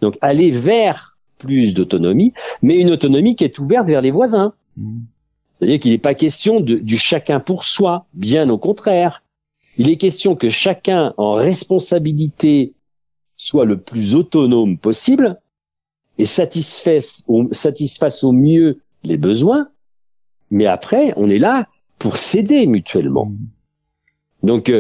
Donc aller vers plus d'autonomie, mais une autonomie qui est ouverte vers les voisins. C'est-à-dire qu'il n'est pas question du chacun pour soi, bien au contraire. Il est question que chacun, en responsabilité, soit le plus autonome possible et satisfasse au mieux les besoins, mais après, on est là pour s'aider mutuellement. Donc,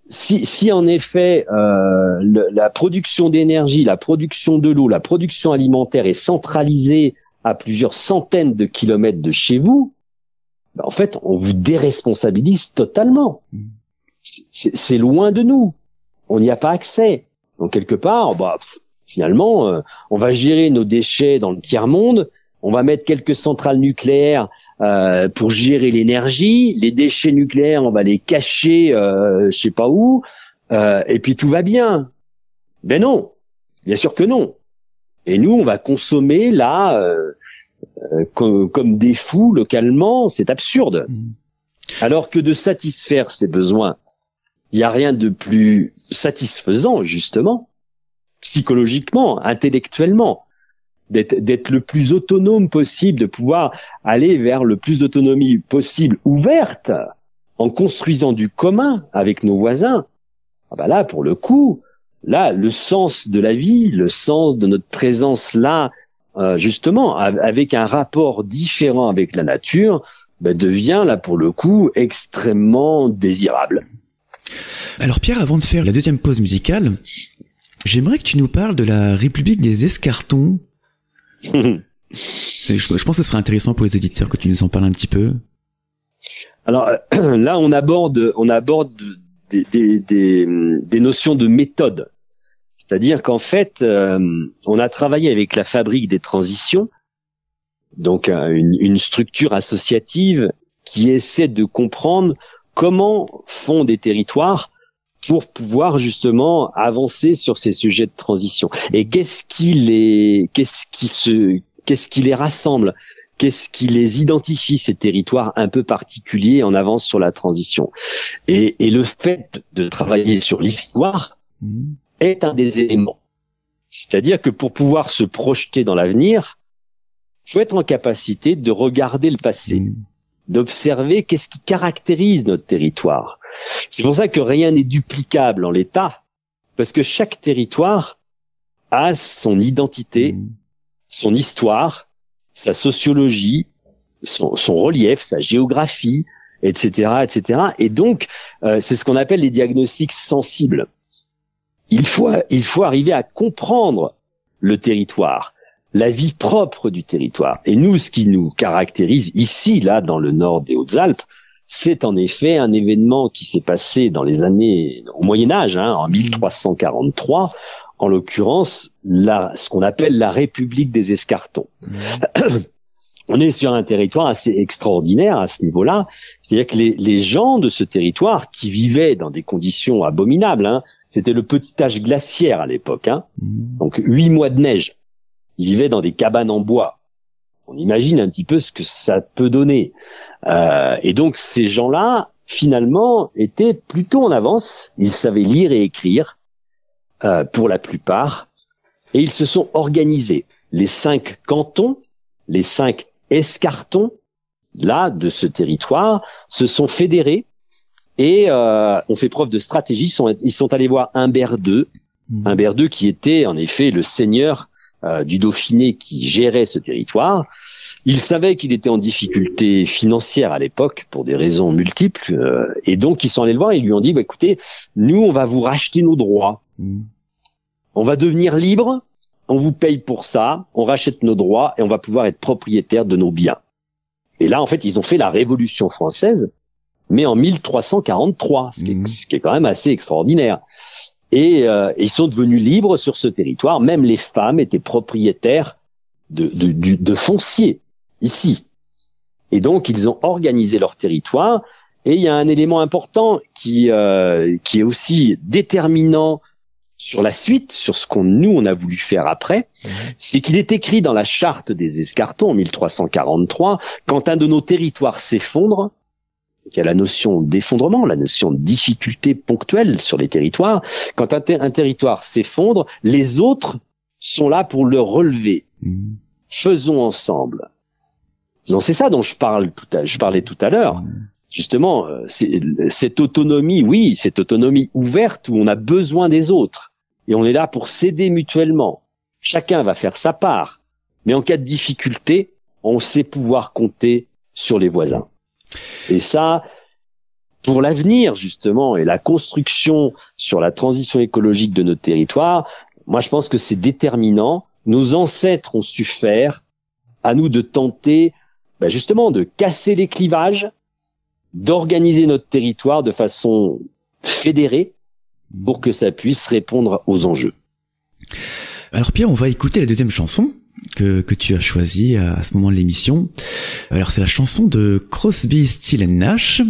si en effet la production d'énergie, la production de l'eau, la production alimentaire est centralisée à plusieurs centaines de kilomètres de chez vous, en fait, on vous déresponsabilise totalement. C'est loin de nous. On n'y a pas accès. Donc, quelque part, finalement, on va gérer nos déchets dans le tiers-monde. On va mettre quelques centrales nucléaires pour gérer l'énergie. Les déchets nucléaires, on va les cacher, je sais pas où. Et puis tout va bien. Ben non, bien sûr que non. Et nous, on va consommer là, comme des fous localement. C'est absurde. Alors que de satisfaire ses besoins, il n'y a rien de plus satisfaisant, justement, psychologiquement, intellectuellement, d'être le plus autonome possible, de pouvoir aller vers le plus d'autonomie possible, ouverte, en construisant du commun avec nos voisins. Ah bah là, pour le coup, là, le sens de la vie, le sens de notre présence là, justement, avec un rapport différent avec la nature, devient là, pour le coup, extrêmement désirable. Alors Pierre, avant de faire la deuxième pause musicale, j'aimerais que tu nous parles de la République des Escartons. Je pense que ce serait intéressant pour les auditeurs que tu nous en parles un petit peu. Alors là, on aborde des notions de méthode. C'est-à-dire qu'en fait, on a travaillé avec la Fabrique des Transitions, donc une structure associative qui essaie de comprendre comment font des territoires pour pouvoir justement avancer sur ces sujets de transition. Et qu'est-ce qui les rassemble? Qu'est-ce qui les identifie, ces territoires un peu particuliers en avance sur la transition? Et le fait de travailler sur l'histoire est un des éléments. C'est-à-dire que pour pouvoir se projeter dans l'avenir, il faut être en capacité de regarder le passé, d'observer qu'est-ce qui caractérise notre territoire. C'est pour ça que rien n'est duplicable en l'état, parce que chaque territoire a son identité, son histoire, sa sociologie, son relief, sa géographie, etc., etc. Et donc, c'est ce qu'on appelle les diagnostics sensibles. Il faut arriver à comprendre le territoire, la vie propre du territoire. Et nous, ce qui nous caractérise ici, là, dans le nord des Hautes-Alpes, c'est en effet un événement qui s'est passé dans les années, au Moyen-Âge, en 1343, en l'occurrence, ce qu'on appelle la République des Escartons. On est sur un territoire assez extraordinaire à ce niveau-là. C'est-à-dire que les gens de ce territoire, qui vivaient dans des conditions abominables, c'était le petit âge glaciaire à l'époque, donc 8 mois de neige. Ils vivaient dans des cabanes en bois. On imagine un petit peu ce que ça peut donner. Et donc ces gens-là, finalement, étaient plutôt en avance. Ils savaient lire et écrire, pour la plupart, et ils se sont organisés. Les 5 cantons, les 5 escartons, là, de ce territoire, se sont fédérés et ont fait preuve de stratégie. Ils sont allés voir Humbert II, Humbert II qui était en effet le seigneur du Dauphiné qui gérait ce territoire. Il savait qu'il était en difficulté financière à l'époque pour des raisons multiples, et donc ils sont allés le voir et ils lui ont dit écoutez, nous on va vous racheter nos droits, on va devenir libre, on vous paye pour ça, on rachète nos droits et on va pouvoir être propriétaire de nos biens. Et là en fait ils ont fait la Révolution française, mais en 1343, ce qui est quand même assez extraordinaire. Et ils sont devenus libres sur ce territoire. Même les femmes étaient propriétaires de foncier ici. Et donc ils ont organisé leur territoire. Et il y a un élément important qui est aussi déterminant sur la suite, sur ce on a voulu faire après, c'est qu'il est écrit dans la charte des Escartons en 1343, quand un de nos territoires s'effondre, il y a la notion d'effondrement, la notion de difficulté ponctuelle sur les territoires. Quand un territoire s'effondre, les autres sont là pour le relever. Faisons ensemble. Donc c'est ça dont je parlais tout à l'heure. Justement, cette autonomie, oui, cette autonomie ouverte où on a besoin des autres. Et on est là pour s'aider mutuellement. Chacun va faire sa part. Mais en cas de difficulté, on sait pouvoir compter sur les voisins. Et ça, pour l'avenir, justement, et la construction sur la transition écologique de notre territoire, moi, je pense que c'est déterminant. Nos ancêtres ont su faire, à nous de tenter, justement, de casser les clivages, d'organiser notre territoire de façon fédérée pour que ça puisse répondre aux enjeux. Alors Pierre, on va écouter la deuxième chanson que tu as choisie à ce moment de l'émission. Alors c'est la chanson de Crosby, Stills & Nash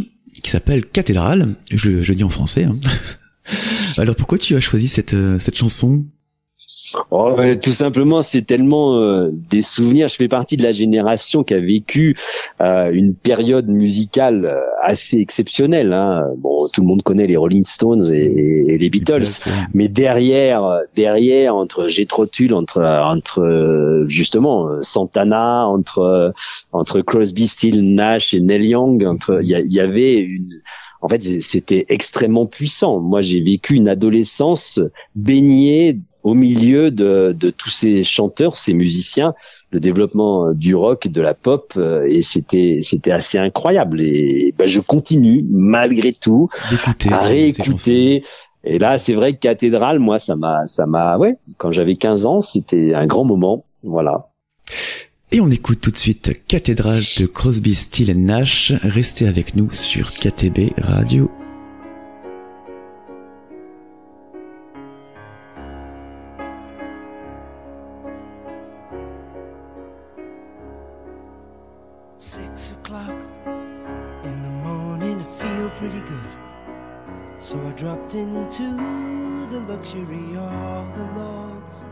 qui s'appelle Cathédrale. Je le dis en français. Alors pourquoi tu as choisi cette chanson ? Oh, tout simplement, c'est tellement des souvenirs. Je fais partie de la génération qui a vécu une période musicale assez exceptionnelle. Hein. Bon, tout le monde connaît les Rolling Stones et les Beatles, mais derrière, entre Jethro Tull, entre justement Santana, entre Crosby, Stills, Nash et Neil Young, il y avait une. En fait, c'était extrêmement puissant. Moi, j'ai vécu une adolescence baignée au milieu de tous ces chanteurs, ces musiciens, le développement du rock, de la pop, et c'était assez incroyable. Et je continue malgré tout à réécouter. Et là, c'est vrai que Cathédrale, moi, ça m'a, quand j'avais 15 ans, c'était un grand moment. Voilà. Et on écoute tout de suite Cathédrale de Crosby, Stills & Nash. Restez avec nous sur KTB Radio. So I dropped into the luxury of the lords,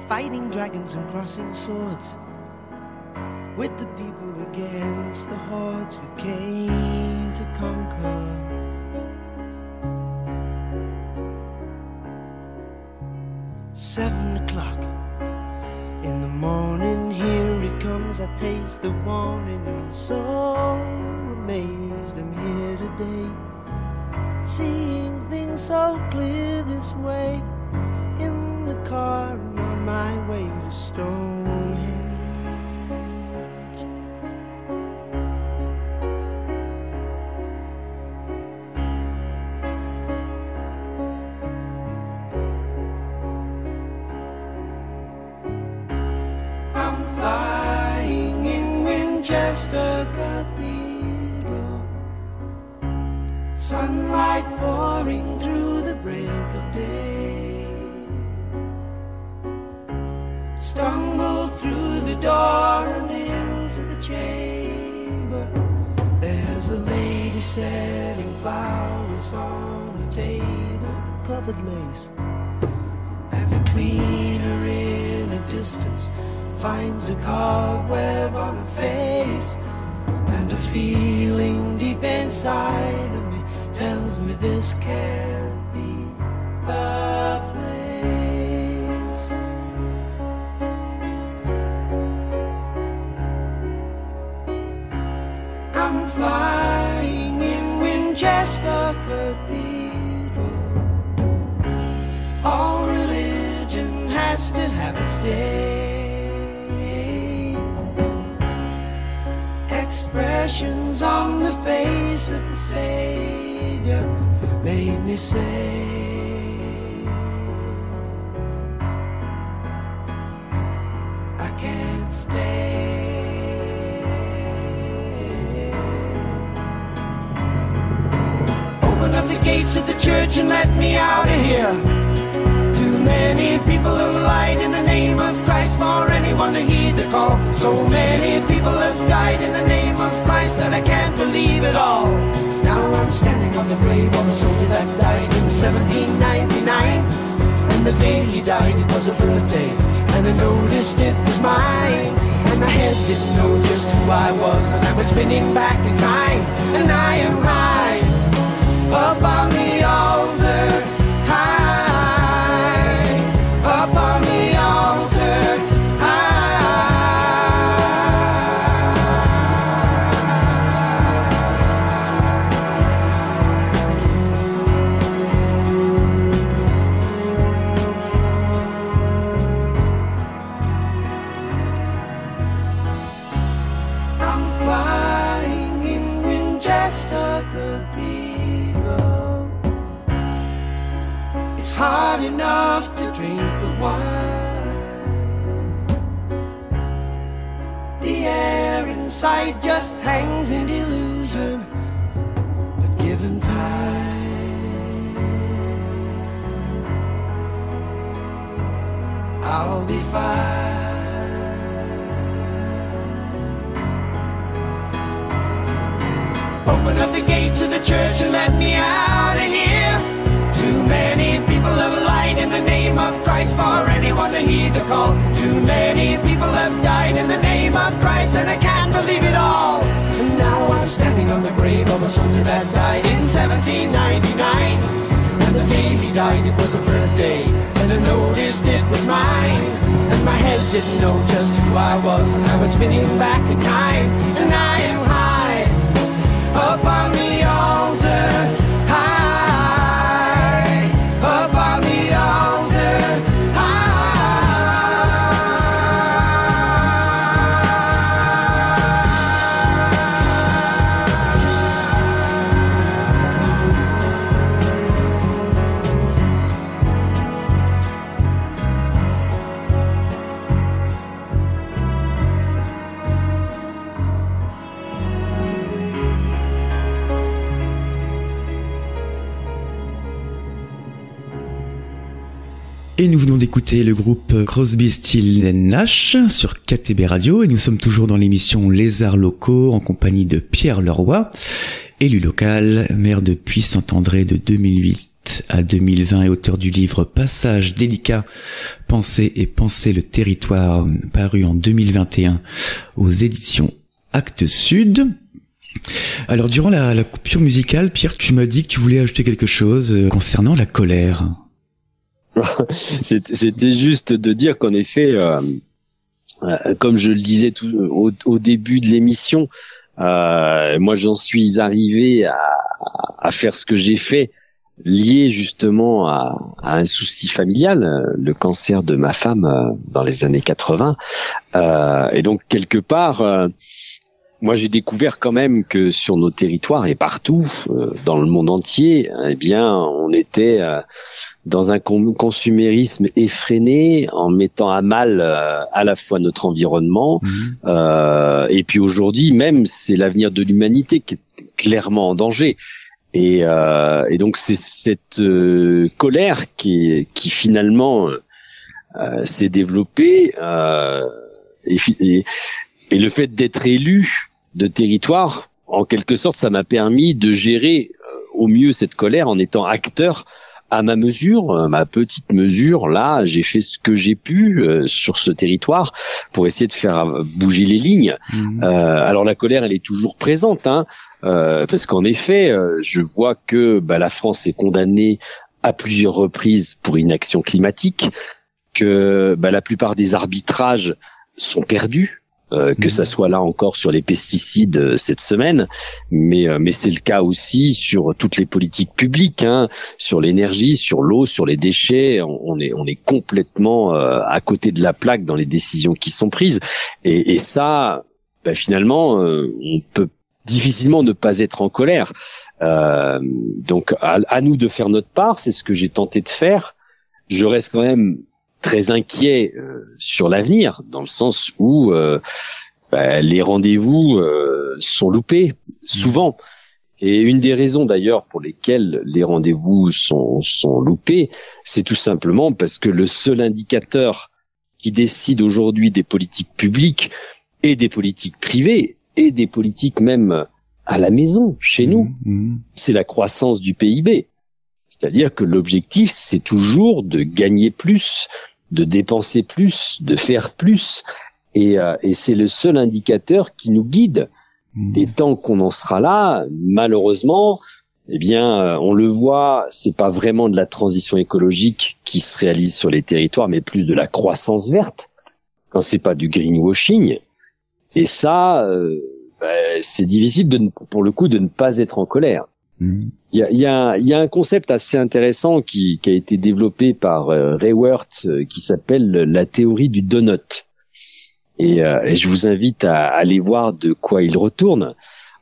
fighting dragons and crossing swords with the people against the hordes who came to conquer. 7 o'clock in the morning, here it comes, I taste the warning. I'm so amazed I'm here today, seeing things so clear this way, in the car and on my way to Stonehenge. I'm flying in Winchester Cathedral, sunlight pouring through the break of day. Stumbled through the door and into the chamber. There's a lady setting flowers on a table covered lace, and a cleaner in a distance finds a cobweb on her face, and a feeling deep inside of me tells me this can't be the place. I'm flying in Winchester Cathedral. All religion has to have its day. Expressions on the face of the Savior made me say, I can't stay. Open up the gates of the church and let me out of here. Too many people have lied in the name of Christ for anyone to heed the call. So many people have died in the name of Christ that I can't believe it all. Now I'm standing on the grave of a soldier that died in 1799. And the day he died, it was a birthday, and I noticed it was mine. And my head didn't know just who I was, and I went spinning back in time. And I am high up on the altar, high up on the altar, hard enough to drink the wine. The air inside just hangs in delusion, but given time, I'll be fine. Open up the gates of the church and let me out of here. Too many people have lied in the name of Christ for anyone standing on the grave of a soldier that died in 1799. And the day he died, it was a birthday, and I noticed it was mine. And my head didn't know just who I was, and I was spinning back in time. And I am high up on the altar, high up on the altar, Et nous venons d'écouter le groupe Crosby, Stills & Nash sur KTB Radio et nous sommes toujours dans l'émission Les Arts Locaux en compagnie de Pierre Leroy, élu local, maire de Puy-Saint-André de 2008 à 2020 et auteur du livre Passage délicat, penser et penser le territoire, paru en 2021 aux éditions Actes Sud. Alors durant la coupure musicale, Pierre, tu m'as dit que tu voulais ajouter quelque chose concernant la colère. C'était juste de dire qu'en effet, comme je le disais au début de l'émission, moi j'en suis arrivé à faire ce que j'ai fait, lié justement à un souci familial, le cancer de ma femme dans les années 80. Et donc quelque part, moi j'ai découvert quand même que sur nos territoires et partout dans le monde entier, eh bien on était dans un consumérisme effréné, en mettant à mal à la fois notre environnement, et puis aujourd'hui même c'est l'avenir de l'humanité qui est clairement en danger. Et donc c'est cette colère qui finalement s'est développée, et le fait d'être élu de territoire, en quelque sorte, ça m'a permis de gérer au mieux cette colère en étant acteur à ma mesure, ma petite mesure. Là, j'ai fait ce que j'ai pu sur ce territoire pour essayer de faire bouger les lignes. Alors la colère, elle est toujours présente, parce qu'en effet, je vois que la France est condamnée à plusieurs reprises pour inaction climatique, que la plupart des arbitrages sont perdus. Que ça soit là encore sur les pesticides cette semaine, mais c'est le cas aussi sur toutes les politiques publiques, sur l'énergie, sur l'eau, sur les déchets. On est complètement à côté de la plaque dans les décisions qui sont prises. Et ça, finalement, on peut difficilement ne pas être en colère. Donc à nous de faire notre part. C'est ce que j'ai tenté de faire. Je reste quand même très inquiet sur l'avenir, dans le sens où les rendez-vous sont loupés souvent. Et une des raisons d'ailleurs pour lesquelles les rendez-vous sont loupés, c'est tout simplement parce que le seul indicateur qui décide aujourd'hui des politiques publiques et des politiques privées et des politiques même à la maison, chez nous, c'est la croissance du PIB. C'est-à-dire que l'objectif, c'est toujours de gagner plus, de dépenser plus, de faire plus, et c'est le seul indicateur qui nous guide. Et tant qu'on en sera là, malheureusement, eh bien, on le voit, c'est pas vraiment de la transition écologique qui se réalise sur les territoires, mais plus de la croissance verte, quand c'est pas du greenwashing. Et ça, c'est difficile pour le coup de ne pas être en colère. Il y a un concept assez intéressant qui a été développé par Ray Wirth, qui s'appelle la théorie du donut. Et je vous invite à aller voir de quoi il retourne.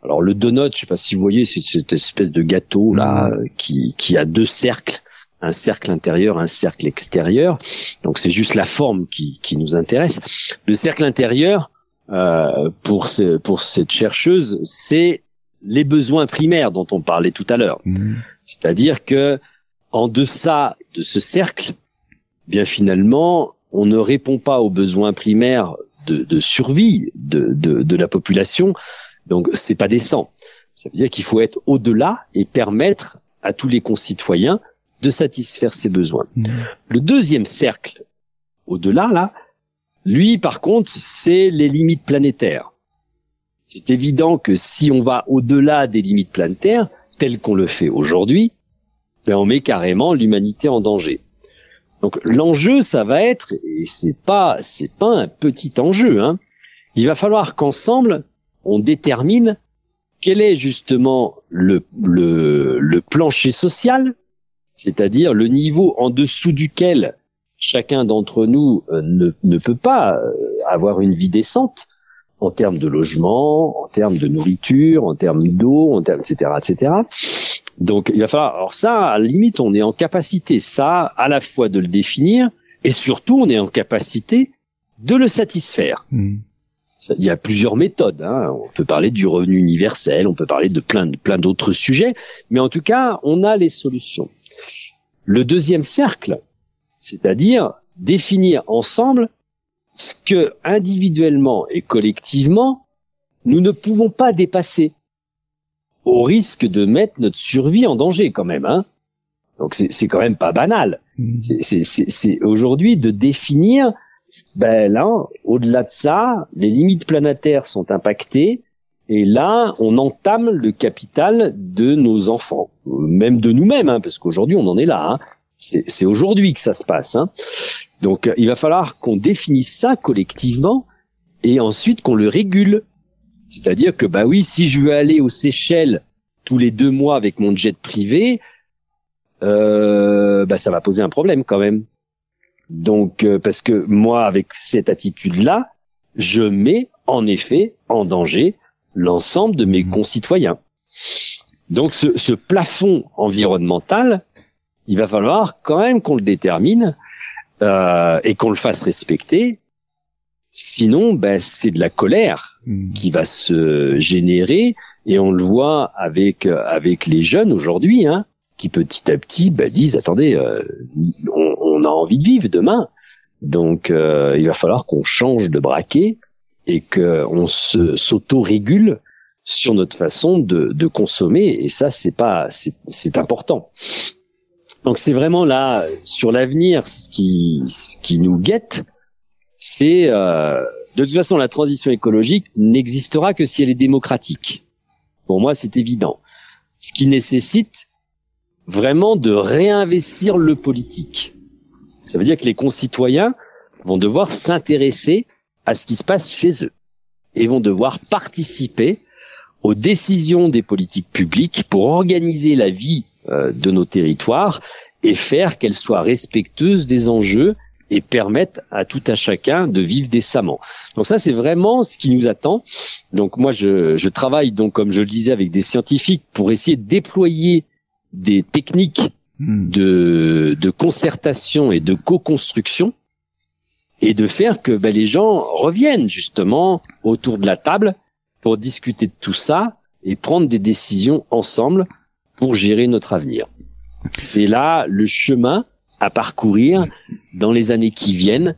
Alors le donut, je sais pas si vous voyez, c'est cette espèce de gâteau là qui a deux cercles, un cercle intérieur, un cercle extérieur. Donc c'est juste la forme qui nous intéresse. Le cercle intérieur, pour cette chercheuse, c'est les besoins primaires dont on parlait tout à l'heure. C'est-à-dire que en deçà de ce cercle, bien finalement, on ne répond pas aux besoins primaires de survie de la population. Donc c'est pas décent. Ça veut dire qu'il faut être au-delà et permettre à tous les concitoyens de satisfaire ses besoins. Le deuxième cercle, au-delà là, lui par contre, c'est les limites planétaires. C'est évident que si on va au-delà des limites planétaires, tel qu'on le fait aujourd'hui, ben on met carrément l'humanité en danger. Donc l'enjeu, ça va être, et c'est pas un petit enjeu, hein. Il va falloir qu'ensemble on détermine quel est justement le plancher social, c'est-à-dire le niveau en dessous duquel chacun d'entre nous ne peut pas avoir une vie décente en termes de logement, en termes de nourriture, en termes d'eau, en termes, etc., etc. Donc, il va falloir, alors ça, à la limite, on est en capacité, ça, à la fois de le définir, et surtout, on est en capacité de le satisfaire. Il y a plusieurs méthodes, hein. On peut parler du revenu universel, on peut parler de plein d'autres sujets, mais en tout cas, on a les solutions. Le deuxième cercle, c'est-à-dire définir ensemble ce que, individuellement et collectivement, nous ne pouvons pas dépasser, au risque de mettre notre survie en danger quand même, hein. Donc c'est quand même pas banal. C'est aujourd'hui de définir, ben là, au-delà de ça, les limites planétaires sont impactées, et là, on entame le capital de nos enfants, même de nous-mêmes, hein, parce qu'aujourd'hui on en est là, hein. C'est aujourd'hui que ça se passe, hein. Donc il va falloir qu'on définisse ça collectivement, et ensuite qu'on le régule. C'est-à-dire que, bah oui, si je veux aller aux Seychelles tous les 2 mois avec mon jet privé, bah ça va poser un problème quand même. Donc, parce que moi, avec cette attitude-là, je mets en effet en danger l'ensemble de mes concitoyens. Donc, ce plafond environnemental, il va falloir quand même qu'on le détermine et qu'on le fasse respecter. Sinon, ben, c'est de la colère qui va se générer, et on le voit avec les jeunes aujourd'hui, hein, qui petit à petit disent attendez, on a envie de vivre demain, donc il va falloir qu'on change de braquet et qu'on s'auto-régule sur notre façon de consommer, et ça c'est important. Donc c'est vraiment là sur l'avenir ce qui nous guette. C'est de toute façon, la transition écologique n'existera que si elle est démocratique. Pour moi, c'est évident. Ce qui nécessite vraiment de réinvestir le politique. Ça veut dire que les concitoyens vont devoir s'intéresser à ce qui se passe chez eux et vont devoir participer aux décisions des politiques publiques pour organiser la vie de nos territoires et faire qu'elles soient respectueuses des enjeux et permettre à tout un chacun de vivre décemment. Donc ça, c'est vraiment ce qui nous attend. Donc moi, je travaille, donc comme je le disais, avec des scientifiques pour essayer de déployer des techniques de concertation et de co-construction, et de faire que les gens reviennent justement autour de la table pour discuter de tout ça et prendre des décisions ensemble pour gérer notre avenir. C'est là le chemin à parcourir dans les années qui viennent.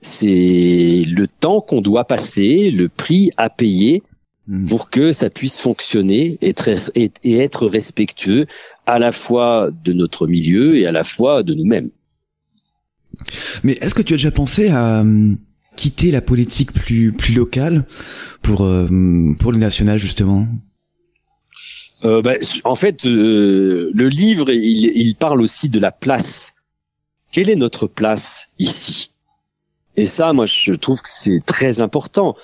C'est le temps qu'on doit passer, le prix à payer pour que ça puisse fonctionner et être respectueux à la fois de notre milieu et à la fois de nous-mêmes. Mais est-ce que tu as déjà pensé à quitter la politique plus locale pour le national, justement? En fait, le livre, il parle aussi de la place. Quelle est notre place ici? Et ça, moi, je trouve que c'est très important.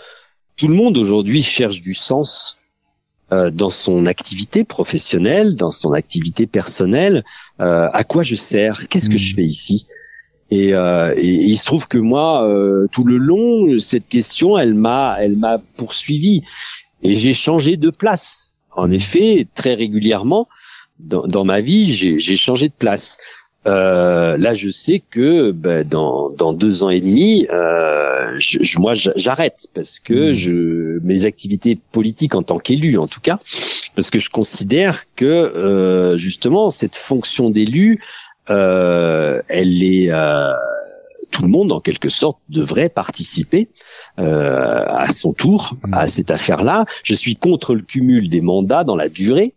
Tout le monde aujourd'hui cherche du sens dans son activité professionnelle, dans son activité personnelle. À quoi je sers? Qu'est-ce que je fais ici? Et il se trouve que moi, tout le long, cette question, elle m'a poursuivi. Et j'ai changé de place. En effet, très régulièrement, dans ma vie, j'ai changé de place. Là, je sais que dans 2 ans et demi, moi, j'arrête parce que mes activités politiques en tant qu'élu, en tout cas, parce que je considère que justement cette fonction d'élu, elle est tout le monde en quelque sorte devrait participer à son tour à cette affaire-là. Je suis contre le cumul des mandats dans la durée,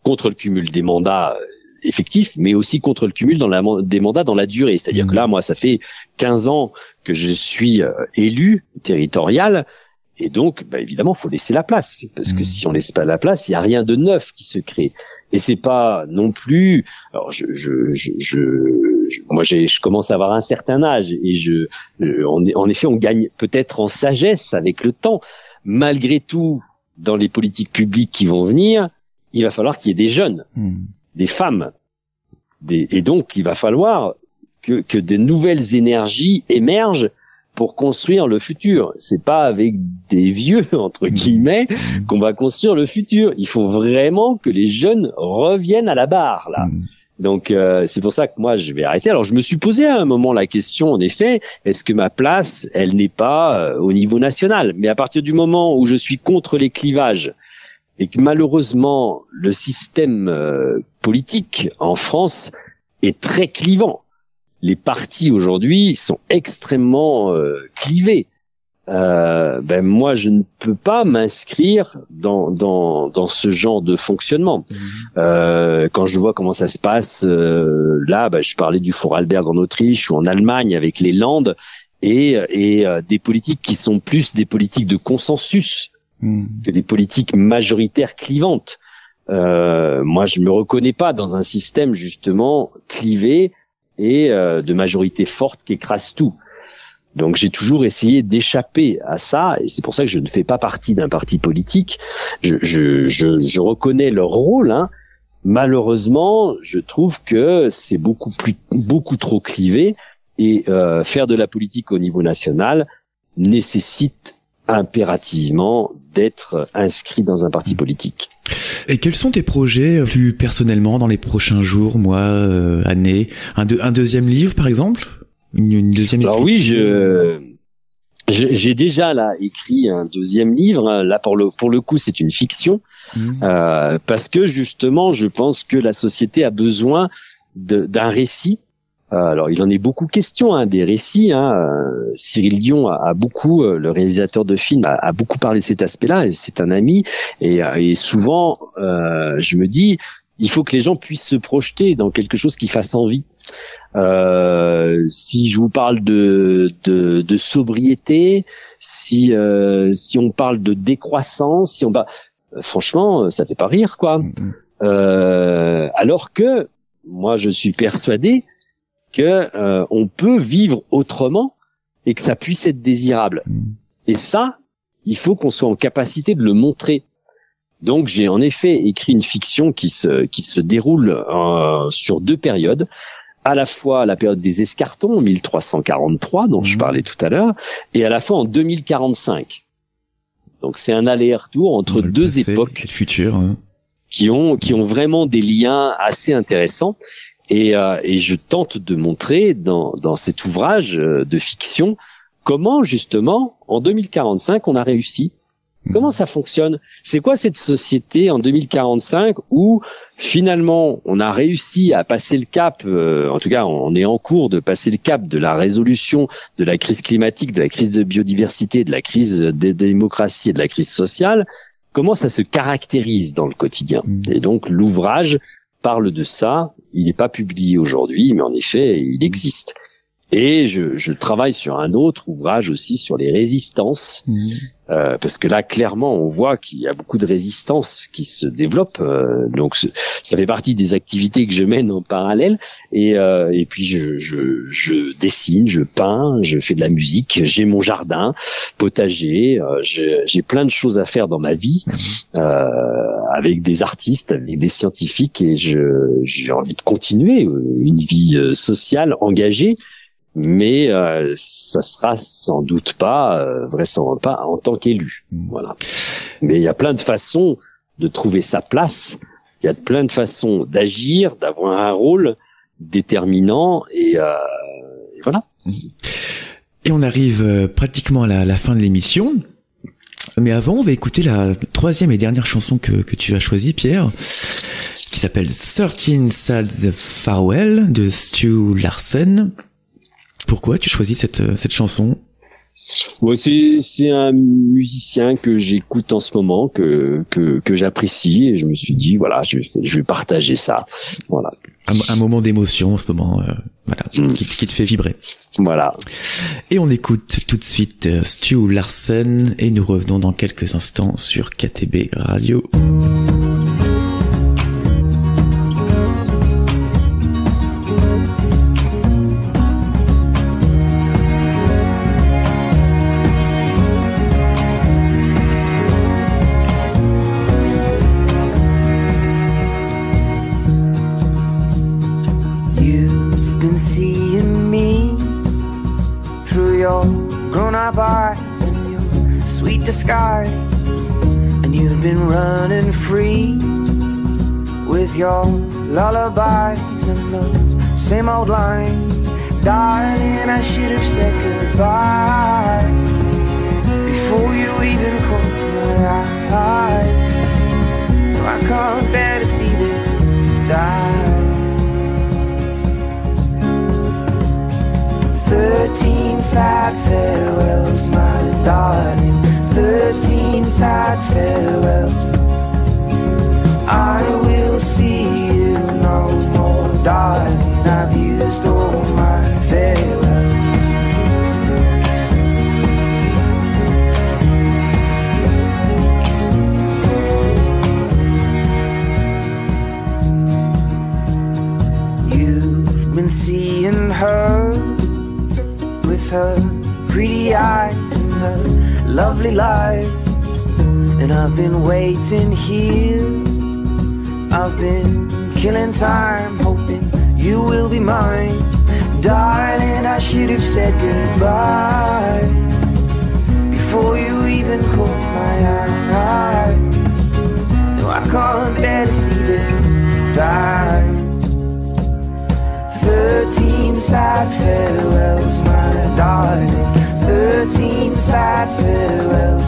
contre le cumul des mandats effectifs, mais aussi contre le cumul des mandats dans la durée. C'est-à-dire que là, moi, ça fait 15 ans que je suis élu territorial, Et donc, évidemment, faut laisser la place, parce que si on laisse pas la place, il y a rien de neuf qui se crée. Et c'est pas non plus. Alors, moi, je commence à avoir un certain âge, et en effet, on gagne peut-être en sagesse avec le temps. Malgré tout, dans les politiques publiques qui vont venir, il va falloir qu'il y ait des jeunes, des femmes, et donc il va falloir que de nouvelles énergies émergent pour construire le futur. C'est pas avec des vieux, entre guillemets, qu'on va construire le futur. Il faut vraiment que les jeunes reviennent à la barre, là. Donc, c'est pour ça que moi, je vais arrêter. Alors, je me suis posé à un moment la question, en effet, est-ce que ma place, elle n'est pas au niveau national? Mais à partir du moment où je suis contre les clivages, et que malheureusement, le système politique en France est très clivant. Les partis aujourd'hui sont extrêmement clivés. Moi, je ne peux pas m'inscrire dans ce genre de fonctionnement. Quand je vois comment ça se passe là, je parlais du Vorarlberg en Autriche ou en Allemagne avec les Landes et des politiques qui sont plus des politiques de consensus que des politiques majoritaires clivantes. Moi, je me reconnais pas dans un système justement clivé et de majorité forte qui écrase tout. Donc j'ai toujours essayé d'échapper à ça, et c'est pour ça que je ne fais pas partie d'un parti politique. Je reconnais leur rôle, hein. Malheureusement, je trouve que c'est beaucoup trop clivé, et faire de la politique au niveau national nécessite impérativement d'être inscrit dans un parti politique. Et quels sont tes projets plus personnellement dans les prochains jours, mois, années? Un deuxième livre par exemple? Une deuxième Alors oui, j'ai déjà là écrit un deuxième livre. Là pour le coup, c'est une fiction parce que justement, je pense que la société a besoin d'un récit. Alors il en est beaucoup question des récits. Cyril Dion a beaucoup, le réalisateur de films, a beaucoup parlé de cet aspect-là. Et c'est un ami et souvent, je me dis, il faut que les gens puissent se projeter dans quelque chose qui fasse envie. Si je vous parle de sobriété, si on parle de décroissance, franchement, ça fait pas rire, quoi. Alors que moi, je suis persuadé que on peut vivre autrement et que ça puisse être désirable. Et ça, il faut qu'on soit en capacité de le montrer. Donc, j'ai en effet écrit une fiction qui se déroule sur 2 périodes. À la fois la période des escartons, 1343, dont je parlais tout à l'heure, et à la fois en 2045. Donc c'est un aller-retour entre deux époques futures, qui ont vraiment des liens assez intéressants. Et je tente de montrer dans cet ouvrage de fiction comment justement en 2045 on a réussi. Comment ça fonctionne? C'est quoi cette société en 2045 où finalement on a réussi à passer le cap, en tout cas on est en cours de passer le cap de la résolution de la crise climatique, de la crise de biodiversité, de la crise de démocratie et de la crise sociale? Comment ça se caractérise dans le quotidien? Et donc l'ouvrage parle de ça. Il n'est pas publié aujourd'hui, mais en effet il existe. Et je travaille sur un autre ouvrage aussi sur les résistances, parce que là clairement on voit qu'il y a beaucoup de résistances qui se développent, donc ça fait partie des activités que je mène en parallèle, et puis je dessine, je peins, je fais de la musique, j'ai mon jardin potager, j'ai plein de choses à faire dans ma vie, avec des artistes, avec des scientifiques, et j'ai envie de continuer une vie sociale engagée. Mais ça sera sans doute pas, vraisemblablement pas en tant qu'élu. Voilà. Mais il y a plein de façons de trouver sa place. Il y a plein de façons d'agir, d'avoir un rôle déterminant, et voilà. Et on arrive pratiquement à la fin de l'émission. Mais avant, on va écouter la 3e et dernière chanson que tu as choisie, Pierre, qui s'appelle 13 Sad Farewell de Stu Larsen. Pourquoi tu choisis cette chanson? Ouais, c'est un musicien que j'écoute en ce moment, que j'apprécie, et je me suis dit voilà, je vais partager ça. Voilà. Un moment d'émotion en ce moment, voilà, qui te fait vibrer. Voilà. Et on écoute tout de suite Stu Larsen et nous revenons dans quelques instants sur KTB Radio. Sky, and you've been running free with your lullabies and those same old lines. Darling, I should have said goodbye before you even caught my eye. No, I can't bear to see them die. 13 sad farewells, my darling. 13 sad farewells. I will see you no more, darling. I've used all my farewells. You've been seeing her with her pretty eyes and her lovely life, and I've been waiting here. I've been killing time, hoping you will be mine. Darling, I should have said goodbye before you even caught my eye. No, I can't bear to see this die. 13 sad farewells, my darling. 13 sad farewells.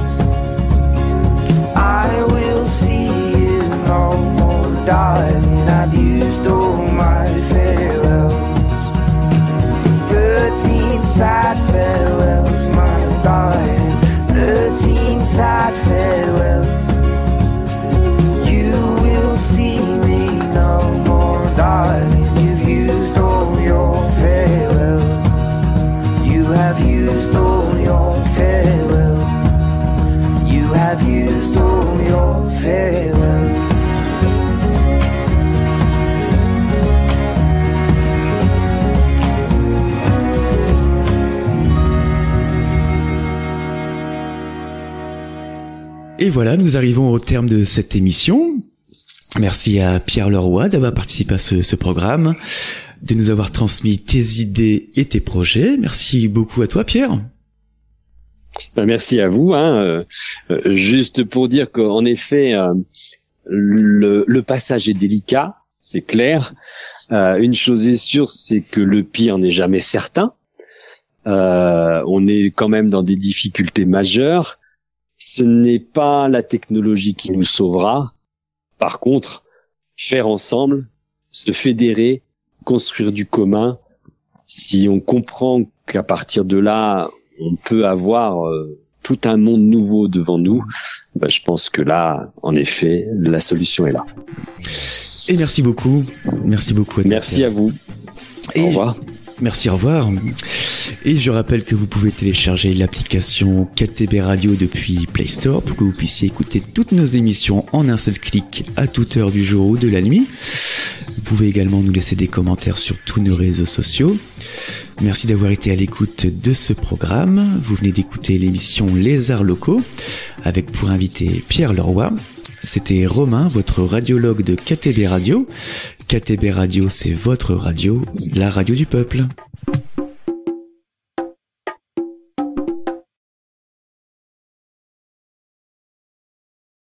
I will see you no more, darling. I've used all my farewells. 13 sad farewells, my darling. 13 sad farewells. You will see me no more, darling. You've used all your farewells. You have used all your farewells. You have used all your farewells. Et voilà, nous arrivons au terme de cette émission. Merci à Pierre Leroy d'avoir participé à ce programme, de nous avoir transmis tes idées et tes projets. Merci beaucoup à toi, Pierre. Merci à vous. Juste pour dire qu'en effet, le passage est délicat, c'est clair. Une chose est sûre, c'est que le pire n'est jamais certain. On est quand même dans des difficultés majeures. Ce n'est pas la technologie qui nous sauvera. Par contre, faire ensemble, se fédérer, construire du commun, si on comprend qu'à partir de là, on peut avoir tout un monde nouveau devant nous, je pense que là, en effet, la solution est là. Et merci beaucoup. Merci beaucoup à toi. Merci à vous. Au revoir. Merci, au revoir. Et je rappelle que vous pouvez télécharger l'application KTB Radio depuis Play Store pour que vous puissiez écouter toutes nos émissions en un seul clic à toute heure du jour ou de la nuit. Vous pouvez également nous laisser des commentaires sur tous nos réseaux sociaux. Merci d'avoir été à l'écoute de ce programme. Vous venez d'écouter l'émission Les Arts Locaux avec pour invité Pierre Leroy. C'était Romain, votre radiologue de KTB Radio. KTB Radio, c'est votre radio, la radio du peuple.